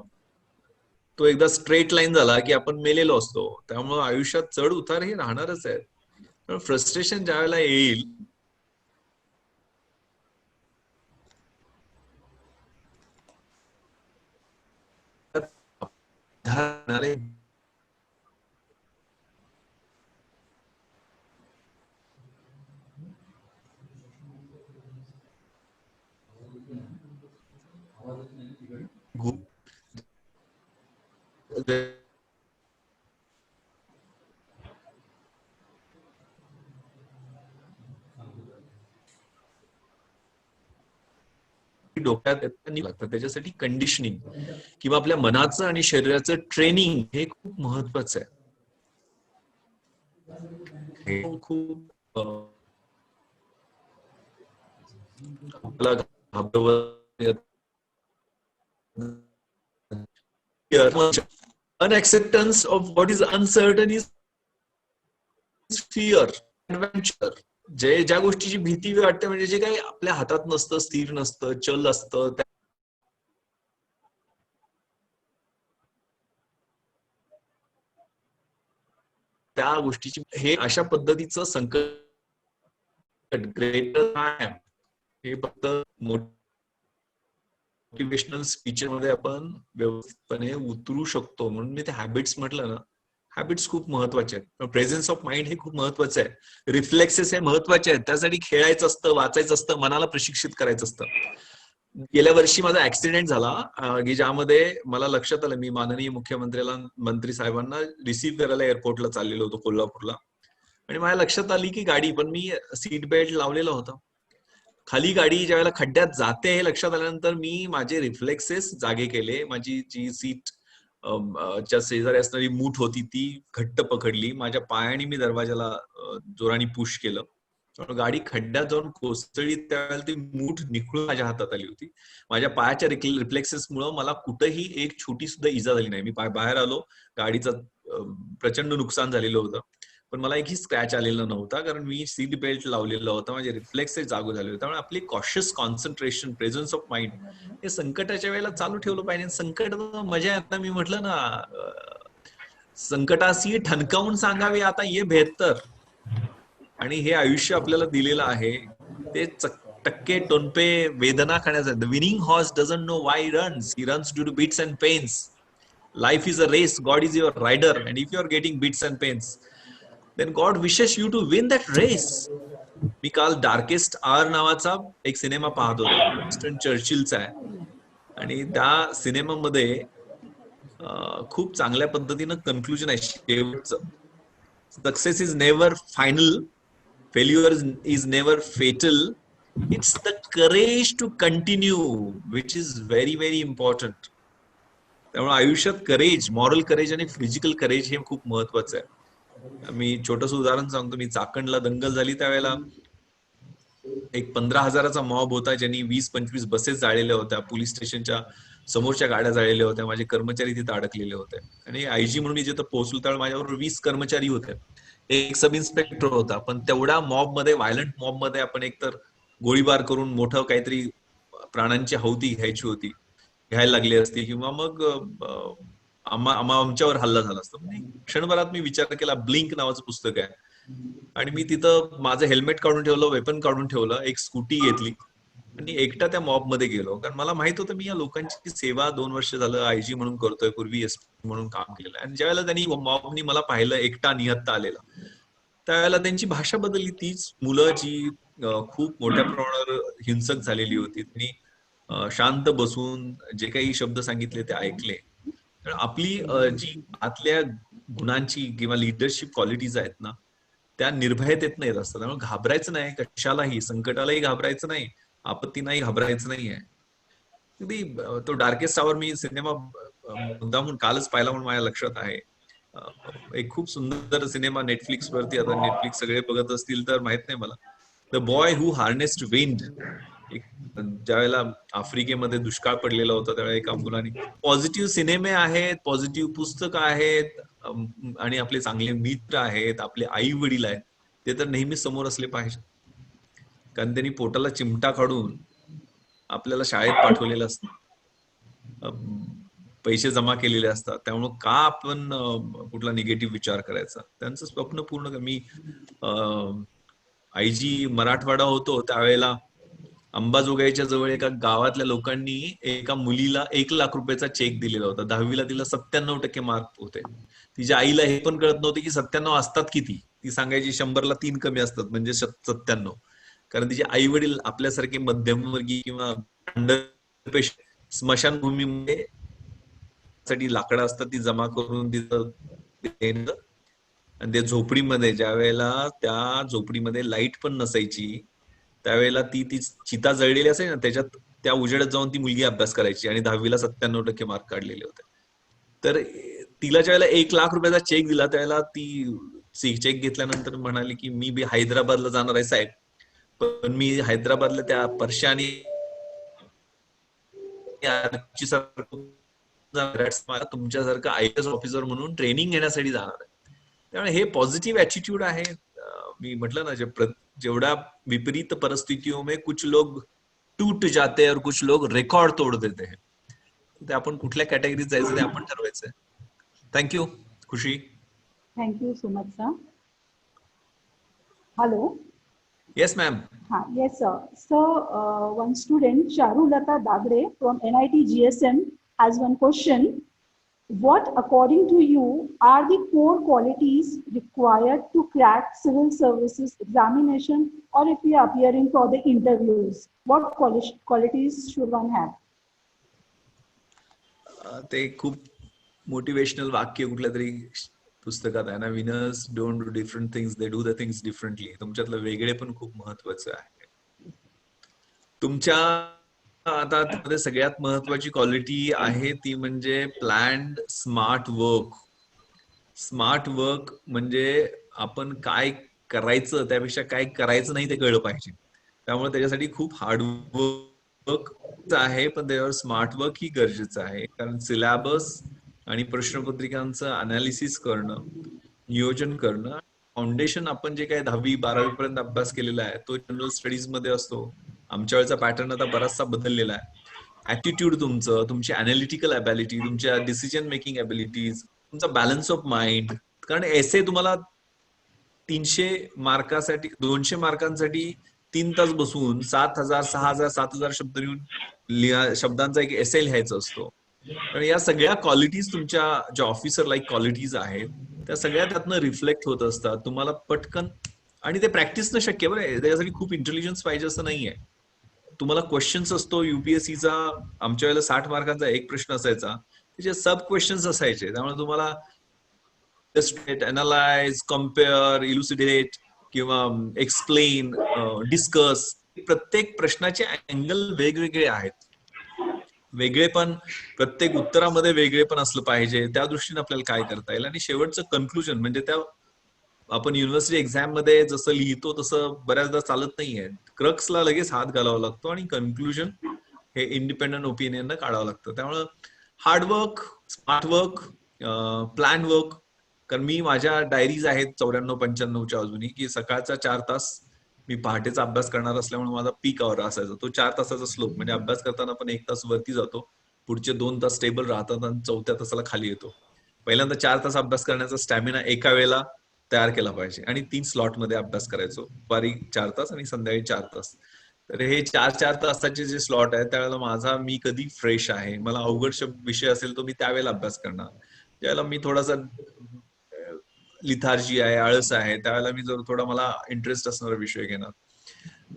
Speaker 3: तो एकदा स्ट्रेट लाईन झाला की आपण मेलेलो असतो. त्यामुळे आयुष्यात चढ उतार हे राहणारच आहेत. पण फ्रस्ट्रेशन ज्या वेळेला येईल, डोक्यात लागतं. त्याच्यासाठी कंडिशनिंग किंवा आपल्या मनाचं आणि शरीराचं ट्रेनिंग हे खूप महत्वाचं आहे. खूप आपल्याला घाबरवत unacceptance of what is uncertain is fear, adventure. ज्या गोष्टीची भीती वाटते म्हणजे जे काही आपल्या हातात नसतं, स्थिर नसतं, चल असतं, त्या गोष्टीची हे अशा पद्धतीचं संकट ग्रेटर हे फक्त मोटिवेशनल स्पीच मध्ये आपण व्यवस्थितपणे उतरू शकतो. म्हणून मी ते हॅबिट्स म्हटलं ना, हॅबिट्स खूप महत्वाचे आहेत. प्रेझेन्स ऑफ माइंड हे खूप महत्वाचं आहे. रिफ्लेक्सेस हे महत्वाचे आहेत. त्यासाठी खेळायचं असतं, वाचायचं असतं, मनाला प्रशिक्षित करायचं असतं. गेल्या वर्षी माझा ऍक्सिडेंट झाला की ज्यामध्ये मला लक्षात आलं, मी माननीय मंत्री साहेबांना रिसीव्ह करायला एअरपोर्टला चाललेलो होतो कोल्हापूरला, आणि माझ्या लक्षात आली की गाडी, पण मी सीट बेल्ट लावलेला होता. खाली गाडी ज्या वेळेला खड्ड्यात जाते हे लक्षात आल्यानंतर मी माझे रिफ्लेक्सेस जागे केले. माझी जी सीट च्या शेजारी असणारी मूठ होती ती घट्ट पकडली. माझ्या पायाने मी दरवाजाला जोराने पुश केलं. गाडी खड्ड्यात जाऊन कोसळली त्यावेळेला ती मूठ निखळून माझ्या हातात आली होती. माझ्या पायाच्या रिफ्लेक्सेसमुळे मला कुठेही एक छोटी सुद्धा इजा झाली नाही. मी बाहेर आलो, गाडीचं प्रचंड नुकसान झालेलं होतं, पण मला एकही स्क्रॅच आलेला नव्हता, कारण मी सीट बेल्ट लावलेला होता. माझे रिफ्लेक्सेस जागो झाले होते. त्यामुळे आपली cautious concentration, presence of mind हे संकटाच्या वेळेला चालू ठेवलं पाहिजे. संकट मजा आता मी म्हटलं ना, संकटाशी ठणकावून सांगावे आता ये बेहतर. आणि हे आयुष्य आपल्याला दिलेलं आहे ते टक्के टोनपे वेदना खाण्याचं. The winning horse doesn't know why runs, he runs due to beats and pains. Life is a race, God is your rider, and if you are getting beats and pains then God wishes you to win that race. मी काल darkest आवर नावाचा एक cinema पाहत होतो, Winston चर्चिलचा आहे, आणि त्या सिनेमामध्ये खूप चांगल्या पद्धतीनं कन्क्लुजन आहे शेवटचं. Success is never final, failure is never fatal, it's the courage to continue which is very very important. त्यामुळे आयुष्यात करेज, मॉरल करेज आणि फिजिकल करेज हे खूप महत्वाचं आहे. मी छोटस उदाहरण सांगतो. मी चाकणला दंगल झाली त्यावेळेला एक 15,000चा मॉब होता, ज्यांनी 20-25 बसेस जाळलेल्या होत्या, पोलीस स्टेशनच्या समोरच्या गाड्या जाळलेल्या होत्या, माझे कर्मचारी तिथे अडकलेले होते. आणि आयजी म्हणून मी जिथं पोहोचलो त्यावेळेला माझ्याबरोबर 20 कर्मचारी होते, एक सब इन्स्पेक्टर होता. पण तेवढ्या मॉब मध्ये, व्हायलंट मॉब मध्ये आपण एकतर गोळीबार करून मोठं काहीतरी प्राणांची आहुती घ्यायला लागली असती, किंवा मग आमच्यावर हल्ला झाला असता. क्षणभरात मी विचार केला, ब्लिंक नावाचं पुस्तक आहे, आणि मी तिथं माझं हेल्मेट काढून ठेवलं, वेपन काढून ठेवलं, एक स्कूटी घेतली आणि एकटा त्या मॉब मध्ये गेलो. कारण मला माहित होतं मी या लोकांची सेवा 2 वर्ष झालं आयजी म्हणून करतोय, पूर्वी एसपी म्हणून काम केलेलं. आणि ज्यावेळेला त्यांनी मॉबनी मला पाहिलं एकटा निहत्ता आलेला, त्यावेळेला त्यांची भाषा बदलली. तीच मुलं जी खूप मोठ्या प्रमाणावर हिंसक झालेली होती, त्यांनी शांत बसून जे काही शब्द सांगितले ते ऐकले. तर आपली जी आतल्या गुणांची किंवा लिडरशिप क्वालिटीज आहेत ना, त्या निर्भयतेत येत असतात. त्यामुळे घाबरायचं नाही कशालाही, संकटालाही घाबरायचं नाही, आपत्तीनाही घाबरायचं नाहीये. अगदी तो डार्केस्ट आवर मी सिनेमा मुद्दामून कालच पाहिला म्हणून माझ्या लक्षात आहे. एक खूप सुंदर सिनेमा नेटफ्लिक्स वरती, आता नेटफ्लिक्स सगळे बघत असतील तर माहित नाही मला, the boy who harnessed wind. ज्या वेळेला आफ्रिकेमध्ये दुष्काळ पडलेला होता त्यावेळेला एका मुलाने, पॉझिटिव्ह सिनेमे आहेत, पॉझिटिव्ह पुस्तकं आहेत, आणि आपले चांगले मित्र आहेत, आपले आई वडील आहेत, ते तर नेहमी समोर असले पाहिजे. कारण त्यांनी पोटाला चिमटा काढून आपल्याला शाळेत पाठवलेलं असतं, पैसे जमा केलेले असतात. त्यामुळे का आपण कुठला निगेटिव्ह विचार करायचा. त्यांचं स्वप्न पूर्ण. मी आयजी मराठवाडा होतो त्यावेळेला अंबाजोगाईच्या जवळ एका गावातल्या लोकांनी एका मुलीला 1 लाख रुपयाचा चेक दिलेला होता. 10वीला तिला 97% मार्क होते. तिच्या आईला हे पण कळत नव्हते की 97 असतात किती. ती सांगायची 100ला 3 कमी असतात म्हणजे 97. कारण तिचे आई वडील आपल्यासारखे मध्यमवर्गीय किंवा स्मशानभूमीमध्ये साठी लाकडं असतात ती जमा करून तिथं, आणि त्या झोपडीमध्ये ज्या वेळेला त्या झोपडीमध्ये लाईट पण नसायची त्यावेळेला ती चिता जळलेली असे ना, त्याच्यात त्या उजेडात जाऊन ती मुलगी अभ्यास करायची, आणि 10वीला 97% मार्क काढलेले होते. तर तिला ज्या वेळेला 1 लाख रुपयाचा चेक दिला त्यावेळेला ती चेक घेतल्यानंतर म्हणाली की मी बी हैदराबादला जाणार आहे साहेब, पण मी हैदराबादला त्या परशानी मला तुमच्यासारखं IAS ऑफिसर म्हणून ट्रेनिंग घेण्यासाठी जाणार आहे. त्यामुळे हे पॉझिटिव्ह ऍटिट्यूड आहे. मी म्हटलं ना, जेवढ्या विपरीत परिस्थितियों में कुछ लोग टूट जाते और कुछ लोग रेकॉर्ड तोड़ देते हैं. ते आपण कुठल्या कॅटेगरीत जायचं ते आपण ठरवायचंय. Thank you. Khushi.
Speaker 6: Thank you so much, sir. Hello.
Speaker 3: Yes ma'am.
Speaker 6: Yes, sir. So, one student, Charulata Dagre from NIT GSM, has one question. What, according to you, are the core qualities required to crack civil services examination, or if we are appearing for the interviews? What qualities should one have?
Speaker 3: ते खूप motivational वाक्य कुठल्या तरी पुस्तकात आहे ना, winners don't do different things, they do the things differently. तुमच्यातलं वेगळे पण खूप महत्वाचं आहे. तुमच्या आता त्यामध्ये सगळ्यात महत्वाची क्वालिटी आहे ती म्हणजे planned smart work. Smart work म्हणजे आपण काय करायचं त्यापेक्षा काय करायचं नाही ते कळलं पाहिजे. त्यामुळे त्याच्यासाठी खूप हार्डवर्क आहे, पण त्याच्यावर स्मार्ट वर्क ही गरजेचं आहे. कारण सिलेबस आणि प्रश्नपत्रिकांचं अनालिसिस करणं, नियोजन करणं, फाउंडेशन आपण जे काही 10वी-12वी पर्यंत अभ्यास केलेला आहे तो जनरल स्टडीज मध्ये असतो. आमच्या वेळेचा पॅटर्न आता बराचसा बदललेला आहे. ऍटिट्यूड तुमचं, तुमची अनालिटिकल ॲबिलिटी, तुमच्या डिसिजन मेकिंग ॲबिलिटीज, तुमचा बॅलन्स ऑफ माइंड. कारण एसे तुम्हाला 300 मार्कासाठी 200 मार्कांसाठी 3 तास बसून 7,000, 6,000, 7,000 शब्द लिहून शब्दांचा एक एसे लिहायचा असतो. तर या सगळ्या क्वालिटीज तुमच्या ज्या ऑफिसर लाईक क्वालिटीज आहेत त्या सगळ्या त्यातनं रिफ्लेक्ट होत असतात. तुम्हाला पटकन, आणि ते प्रॅक्टिसनं शक्य बरं. त्याच्यासाठी खूप इंटेलिजन्स पाहिजे असं नाहीये. तुम्हाला क्वेश्चन्स असतो युपीएससीचा, आमच्या वेळेला 60 मार्कांचा एक प्रश्न असायचा, त्याचे सब क्वेश्चन्स असायचे. त्यामुळे तुम्हाला अनालाइज, कम्पेअर, इल्युसिडेट किंवा एक्सप्लेन, डिस्कस, प्रत्येक प्रश्नाचे अँगल वेगवेगळे आहेत. वेगळेपण प्रत्येक उत्तरामध्ये वेगळेपण असलं पाहिजे. त्या दृष्टीने आपल्याला काय करता येईल. आणि शेवटचं कन्क्लुजन म्हणजे त्या आपण युनिव्हर्सिटी एक्झाम मध्ये जसं लिहितो तसं बऱ्याचदा चालत नाहीये. क्रक्सला लगेच हात घालावा लागतो आणि कन्क्लुजन हे इंडिपेंडंट ओपिनियन काढावं लागतं. त्यामुळं hard work, smart work, plan work. कारण मी माझ्या डायरीज आहेत 94-95च्या अजूनही, की सकाळचा 4 तास मी पहाटेचा अभ्यास करणार असल्यामुळे माझा पीक आवर असायचा. तो 4 तासाचा स्लोप म्हणजे अभ्यास करताना पण 1 तास वरती जातो, पुढचे 2 तास स्टेबल राहतात आणि 4थ्या तासाला खाली येतो. पहिल्यांदा 4 तास अभ्यास करण्याचा स्टॅमिना एका वेळेला तयार केला पाहिजे आणि 3 स्लॉट मध्ये अभ्यास करायचो. दुपारी 4 तास आणि संध्याकाळी 4 तास. तर हे 4-4 तासाचे जे स्लॉट आहे त्यावेळेला माझा मी कधी फ्रेश आहे, मला अवघड विषय असेल तो मी त्यावेळेला अभ्यास करणार. ज्यावेळेला मी थोडासा लिथार्जी आहे, आळस आहे, त्यावेळेला मी जर थोडा मला इंटरेस्ट असणारा विषय घेणार.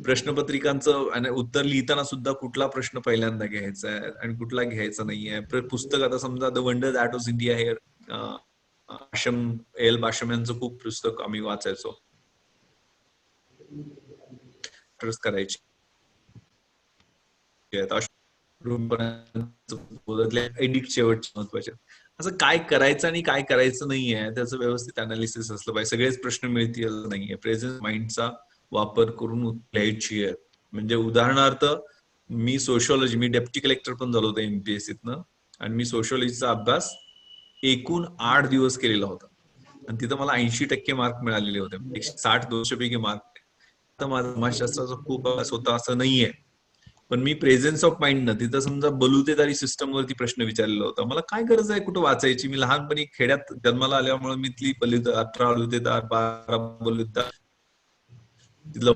Speaker 3: प्रश्नपत्रिकांचं उत्तर लिहिताना सुद्धा कुठला प्रश्न पहिल्यांदा घ्यायचा आहे आणि कुठला घ्यायचा नाहीये. पुस्तक आता समजा the wonder that was India हे एल बाशम यांचं खूप पुस्तक आम्ही वाचायचो. करायची एडिट शेवटचे महत्वाचे. असं काय करायचं आणि काय करायचं नाहीये त्याचं व्यवस्थित अनालिसिस असलं पाहिजे. सगळेच प्रश्न मिळतील नाहीये. प्रेझेंट माइंडचा वापर करून लिहायची आहे. म्हणजे उदाहरणार्थ मी सोशियोलॉजी, मी डेप्टी कलेक्टर पण झालो होतो एमपीएससीतनं, आणि मी सोशियोलॉजीचा अभ्यास एकूण 8 दिवस केलेला होता आणि तिथं मला 80% मार्क मिळालेले होते. 160-200 पैकी मार्क. तर माझा समाजशास्त्राचा खूप अभ्यास होता असं नाहीये, पण मी प्रेझेन्स ऑफ माइंड न तिथं समजा बलुतेदारी सिस्टम वरती प्रश्न विचारलेला होता. मला काय गरज आहे कुठं वाचायची. मी लहानपणी खेड्यात जन्माला आल्यामुळे मी ती 18 बलुतेदार, 12 बलुतेदार तिथलं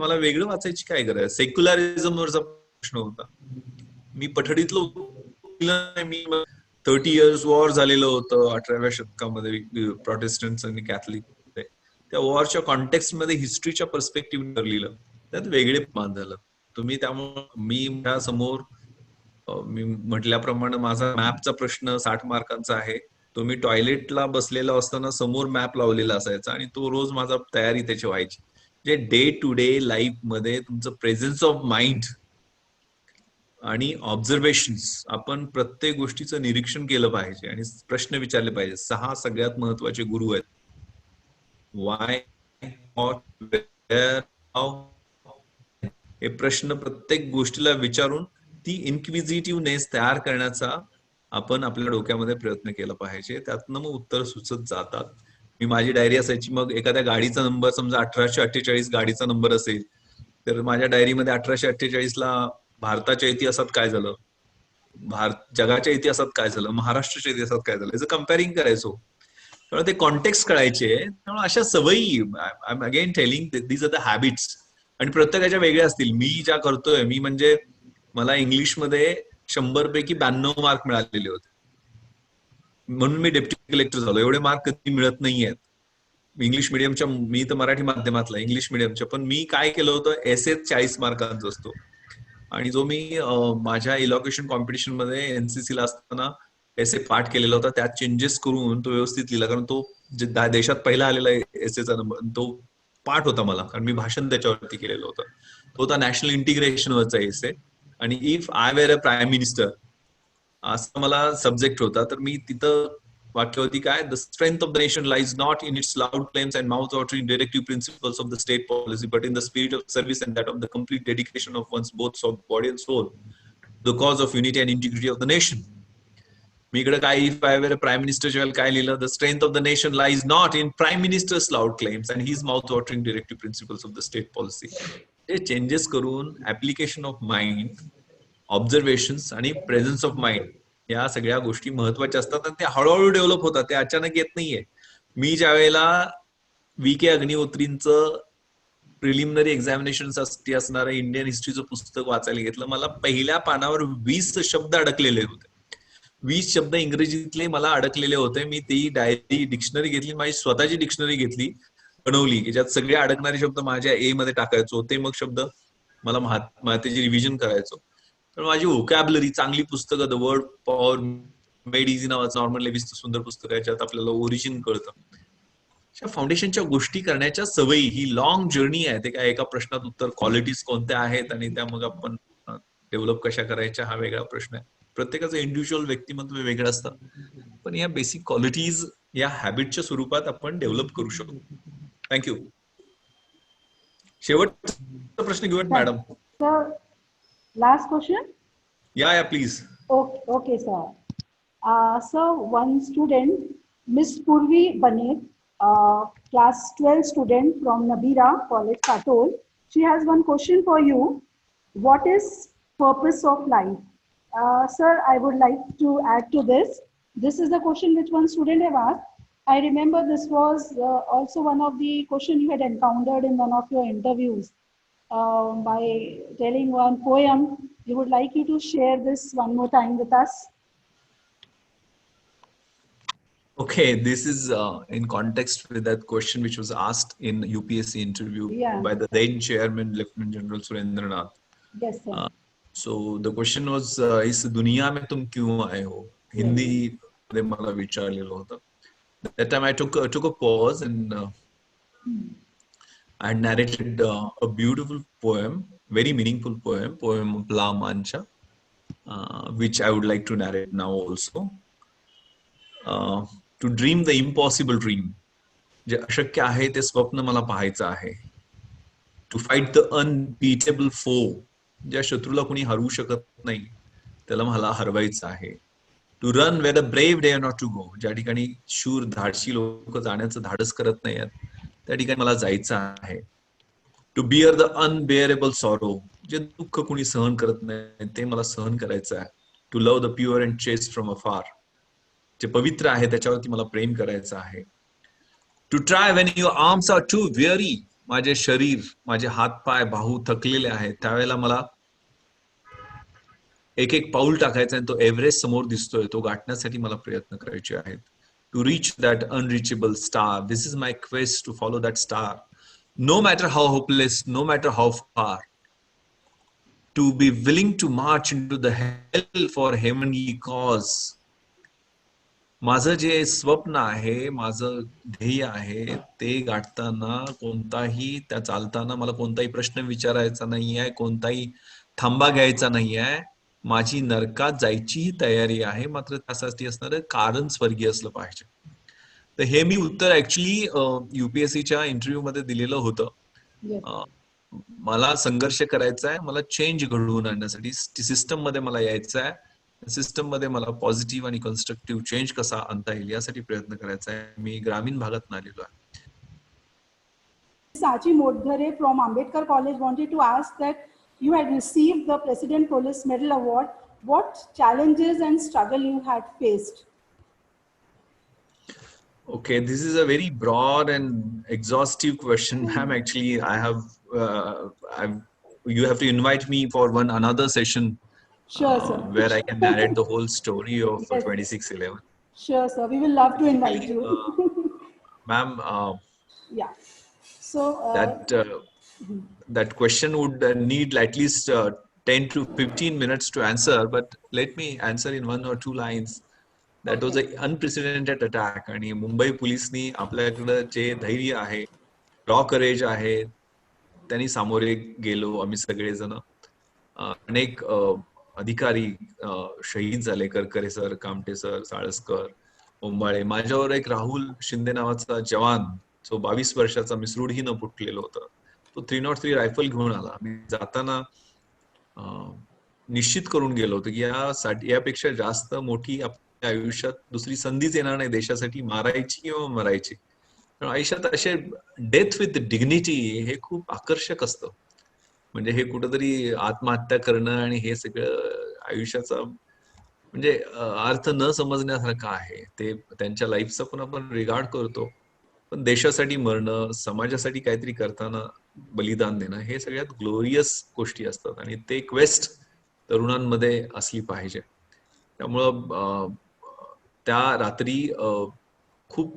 Speaker 3: मला वेगळं वाचायची काय गरज. सेक्युलरिझम वरचा प्रश्न होता. मी पठडीतलं मी 30 इयर्स वॉर झालेलं होतं 18व्या शतकामध्ये प्रोटेस्टंट्स आणि कॅथलिक. त्या वॉरच्या कॉन्टेक्स्ट मध्ये हिस्ट्रीच्या पर्स्पेक्टिव्ह लिहिलं, त्यात वेगळेपण झालं. तुम्ही त्यामुळे मी समोर मी म्हटल्याप्रमाणे माझा मॅपचा प्रश्न 60 मार्कांचा आहे. तो मी टॉयलेटला बसलेला असताना समोर मॅप लावलेला असायचा आणि तो रोज माझा तयारी त्याची व्हायची. जे डे टू डे लाईफ मध्ये तुमचं प्रेझेन्स ऑफ माइंड आणि ऑब्झर्वेशन्स, आपण प्रत्येक गोष्टीचं निरीक्षण केलं पाहिजे आणि प्रश्न विचारले पाहिजे. 6 सगळ्यात महत्वाचे गुरु आहेत. Why, what, where, how. हे प्रश्न प्रत्येक गोष्टीला विचारून ती इन्क्विजिटिव्हनेस तयार करण्याचा आपण आपल्या डोक्यामध्ये प्रयत्न केला पाहिजे. त्यातनं मग उत्तर सुचत जातात. मी माझी डायरी असायची, मग एखाद्या गाडीचा नंबर समजा 1848 गाडीचा नंबर असेल, तर माझ्या डायरीमध्ये 1848ला भारताच्या इतिहासात काय झालं, जगाच्या इतिहासात काय झालं, महाराष्ट्राच्या इतिहासात काय झालं, याचं कम्पेअरिंग करायचो. त्यामुळे ते कॉन्टेक्स्ट कळायचे. त्यामुळे अशा सवयी, I am again telling, these are the habits, आणि प्रत्येकाच्या वेगळ्या असतील. मी ज्या करतोय, मी म्हणजे मला इंग्लिशमध्ये 100 पैकी 92 मार्क मिळालेले होते, म्हणून मी डेप्युटी कलेक्टर झालो. एवढे मार्क कधी मिळत नाहीयेत इंग्लिश मिडियमच्या. मी तर मराठी माध्यमातला, इंग्लिश मिडियमच्या, पण मी काय केलं होतं, एसए 40 मार्कांचा असतो, आणि जो मी माझ्या इलॉक्युशन कॉम्पिटिशन मध्ये एनसीसी ला असताना एसए पाठ केलेला होता, त्यात चेंजेस करून तो व्यवस्थित लिहिला, कारण तो देशात पहिला आलेला एसएचा नंबर, तो पाठ होता मला, कारण मी भाषण त्याच्यावरती केलेलं होतं. तो होता नॅशनल इंटिग्रेशन वरचा एसए, आणि if I were a prime minister असं मला सब्जेक्ट होता. तर मी तिथं वाक्य होती काय, the strength of the nation lies not in its loud claims and mouth watering directive principles of the state policy, but in the spirit of service and that of the complete dedication of one's both body and soul, the cause of unity and integrity of the nation. मी इकडे काय, if I were a prime मिनिस्टरच्या वेळेला काय लिहिलं, the strength of the nation lies not in prime ministers loud claims and his mouth watering directive principles of the state policy. हे changes करून application of mind, observations आणि presence of mind, या सगळ्या गोष्टी महत्वाच्या असतात, आणि त्या हळूहळू डेव्हलप होतात, ते अचानक येत नाहीये. मी ज्या वेळेला VK अग्निहोत्रींचं प्रिलिमिनरी एक्झामिनेशन साठी असणारं इंडियन हिस्ट्रीचं पुस्तक वाचायला घेतलं, मला पहिल्या पानावर 20 शब्द अडकलेले होते. 20 शब्द इंग्रजीतले मला अडकलेले होते. मी ती डायरी, डिक्शनरी घेतली, माझी स्वतःची डिक्शनरी घेतली, बनवली, ज्यात सगळे अडकणारे शब्द माझ्या ए मध्ये टाकायचो, ते मग शब्द मला त्याची रिव्हिजन करायचो. तर माझी व्होकॅबलरी, चांगली पुस्तकं, the word power made easy नावाचं नॉर्मन लेविसचं सुंदर पुस्तक आहे, ज्यात आपल्याला ओरिजिन कळतं. फाउंडेशनच्या गोष्टी करण्याच्या सवयी ही लॉंग जर्नी आहे. ते काय एका प्रश्नात उत्तर, क्वालिटीज कोणत्या आहेत आणि त्या मग आपण डेव्हलप कशा करायच्या, हा वेगळा प्रश्न आहे. प्रत्येकाचं इंडिव्हिज्युअल व्यक्तिमत्व वेगळं असतं, पण या बेसिक क्वालिटीज या हॅबिटच्या स्वरूपात आपण डेव्हलप करू शकतो. थँक्यू. शेवटचा प्रश्न घेऊयात मॅडम.
Speaker 6: Sir, last question?
Speaker 3: या please.
Speaker 6: Okay, sir. So one student, Miss Purvi Banet, class 12 student from Nabira College, Katol. She has one question for you. What is purpose of life? Sir, I would like to add to this. This is the question which one student have asked. I remember this was also one of the question you had encountered in one of your interviews. By telling one poem, you would like you to share this one more time with us.
Speaker 3: Okay, this is in context with that question which was asked in UPSC interview by the then chairman, Lieutenant General Surendranath.
Speaker 6: Yes, sir.
Speaker 3: So the question was, इस दुनिया में तुम क्यों आए हो? हिंदी मध्ये मला विचारलेलं होतं. That time I took a pause and I narrated a beautiful poem, very meaningful poem of La Mancha, which I would like to narrate now also. To dream the impossible dream. जे अशक्य आहे ते स्वप्न मला पाहायचं आहे. To fight the unbeatable foe. ज्या शत्रूला कोणी हरवू शकत नाही त्याला मला हरवायचं आहे. To run where the brave dare not to go. ज्या ठिकाणी शूर धाडशी लोक जाण्याचं धाडस करत नाहीत त्या ठिकाणी मला जायचं आहे. To bear the unbearable sorrow. जे दुःख कोणी सहन करत नाही ते मला सहन करायचं आहे. To love the pure and chaste from afar. जे पवित्र आहे त्याच्यावरती मला प्रेम करायचं आहे. To try when your arms R to वेअरी. माझे शरीर, माझे हात पाय बाहू थकलेले आहेत त्यावेळेला मला एक एक पाऊल टाकायचं आहे. तो एव्हरेस्ट समोर दिसतोय तो गाठण्यासाठी मला प्रयत्न करायचे आहेत. To reach that unreachable star. This is my quest to follow that star. No matter how hopeless, no matter how फार. To be willing to March in to the hell for heavenly cause. माझं जे स्वप्न आहे, माझं ध्येय आहे ते गाठताना कोणताही, त्या चालताना मला कोणताही प्रश्न विचारायचा नाहीये, कोणताही थांबा घ्यायचा नाहीये. माझी नरकात जायचीही तयारी आहे, मात्र त्यासाठी असणारं कारण स्वर्गीय असलं पाहिजे. तर हे मी उत्तर ऍक्च्युली UPSCच्या इंटरव्ह्यू मध्ये दिलेलं होतं. मला संघर्ष करायचा आहे, मला चेंज घडवून आणण्यासाठी सिस्टम मध्ये मला यायचं आहे, सिस्टम मध्ये मला पॉझिटिव्ह आणि कन्स्ट्रक्टिव्ह चेंज कसा आणता येईल यासाठी प्रयत्न करायचा आहे. मी ग्रामीण भागातून आलेलो आहे.
Speaker 6: Sachi Modghare from Ambedkar College wanted to ask that you had received the President Police Medal Award. What challenges and struggle you had faced?
Speaker 3: Okay, this is a very broad and exhaustive question, ma'am. Actually, you have to invite me for another session
Speaker 6: Sure, sir.
Speaker 3: where I can narrate the whole story of
Speaker 6: Yes.
Speaker 3: 2611.
Speaker 6: Sure, sir. We will love to invite you.
Speaker 3: Ma'am,
Speaker 6: Yeah. So,
Speaker 3: that question would need at least 10 to 15 minutes to answer, but let me answer in 1 or 2 lines. That was an unprecedented attack. आणि मुंबई पोलिसनी आपल्याकडे जे धैर्य आहे, raw courage आहे, त्यांनी सामोरे गेलो आम्ही सगळेजण. अनेक अधिकारी शहीद झाले, करकरे सर, कामटे सर, साळसकर, ओंबाळे. माझ्यावर एक राहुल शिंदे नावाचा जवान, जो 22 वर्षाचा मिसरूडहीनं फुटलेलो होता, तो 303 रायफल घेऊन आला. मी जाताना निश्चित करून गेलो होतो की यापेक्षा जास्त मोठी आपल्या आयुष्यात दुसरी संधीच येणार नाही देशासाठी मारायची किंवा मरायची. आयुष्यात असे डेथ विथ डिग्निटी हे खूप आकर्षक असतं. म्हणजे हे कुठंतरी आत्महत्या करणं आणि हे सगळं आयुष्याचा म्हणजे अर्थ न समजण्यासारखं आहे. ते त्यांच्या लाईफचा पण आपण रिगार्ड करतो, पण देशासाठी मरणं, समाजासाठी काहीतरी करताना बलिदान देणं हे सगळ्यात ग्लोरियस गोष्टी असतात आणि ते क्वेस्ट तरुणांमध्ये असली पाहिजे. त्यामुळं त्या रात्री खूप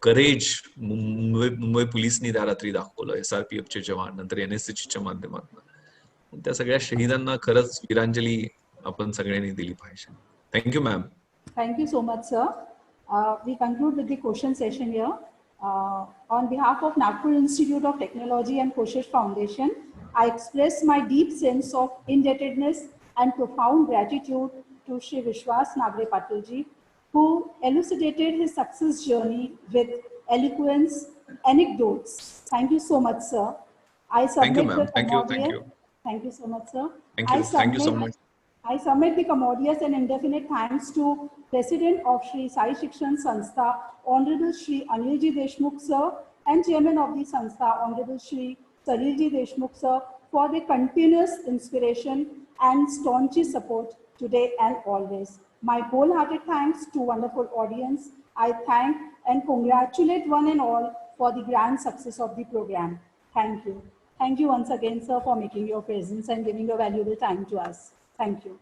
Speaker 3: करेज मुंबई पोलिसनी त्या रात्री दाखवलं, SRPFचे जवान, नंतर NSCच्या माध्यमातून. त्या सगळ्या शहीदांना खरंच वीरांजली आपण सगळ्यांनी दिली पाहिजे. Thank you ma'am.
Speaker 6: thank you so much, sir. We conclude with the question session here. On behalf of Nagpur Institute of Technology and Koshish Foundation, I express my deep sense of indebtedness and profound gratitude to Shri Vishwas Nagre Patilji, who elucidated his success journey with eloquence, anecdotes. Thank you so much, sir. I
Speaker 3: Thank you,
Speaker 6: submit
Speaker 3: ma'am.
Speaker 6: the
Speaker 3: Thank you.
Speaker 6: commodious. Thank you so much, sir.
Speaker 3: Thank you. Thank you so much.
Speaker 6: I submit the commodious and indefinite thanks to President of Shri Sai Shikshan Sanstha, Honorable Shri Anilji Deshmukh sir, and Chairman of the Sanstha, Honorable Shri Salilji Deshmukh sir, for their continuous inspiration and staunch support today and always. My wholehearted thanks to wonderful audience. I thank and congratulate one and all for the grand success of the program. Thank you. Thank you once again, sir, for making your presence and giving your valuable time to us. Thank you.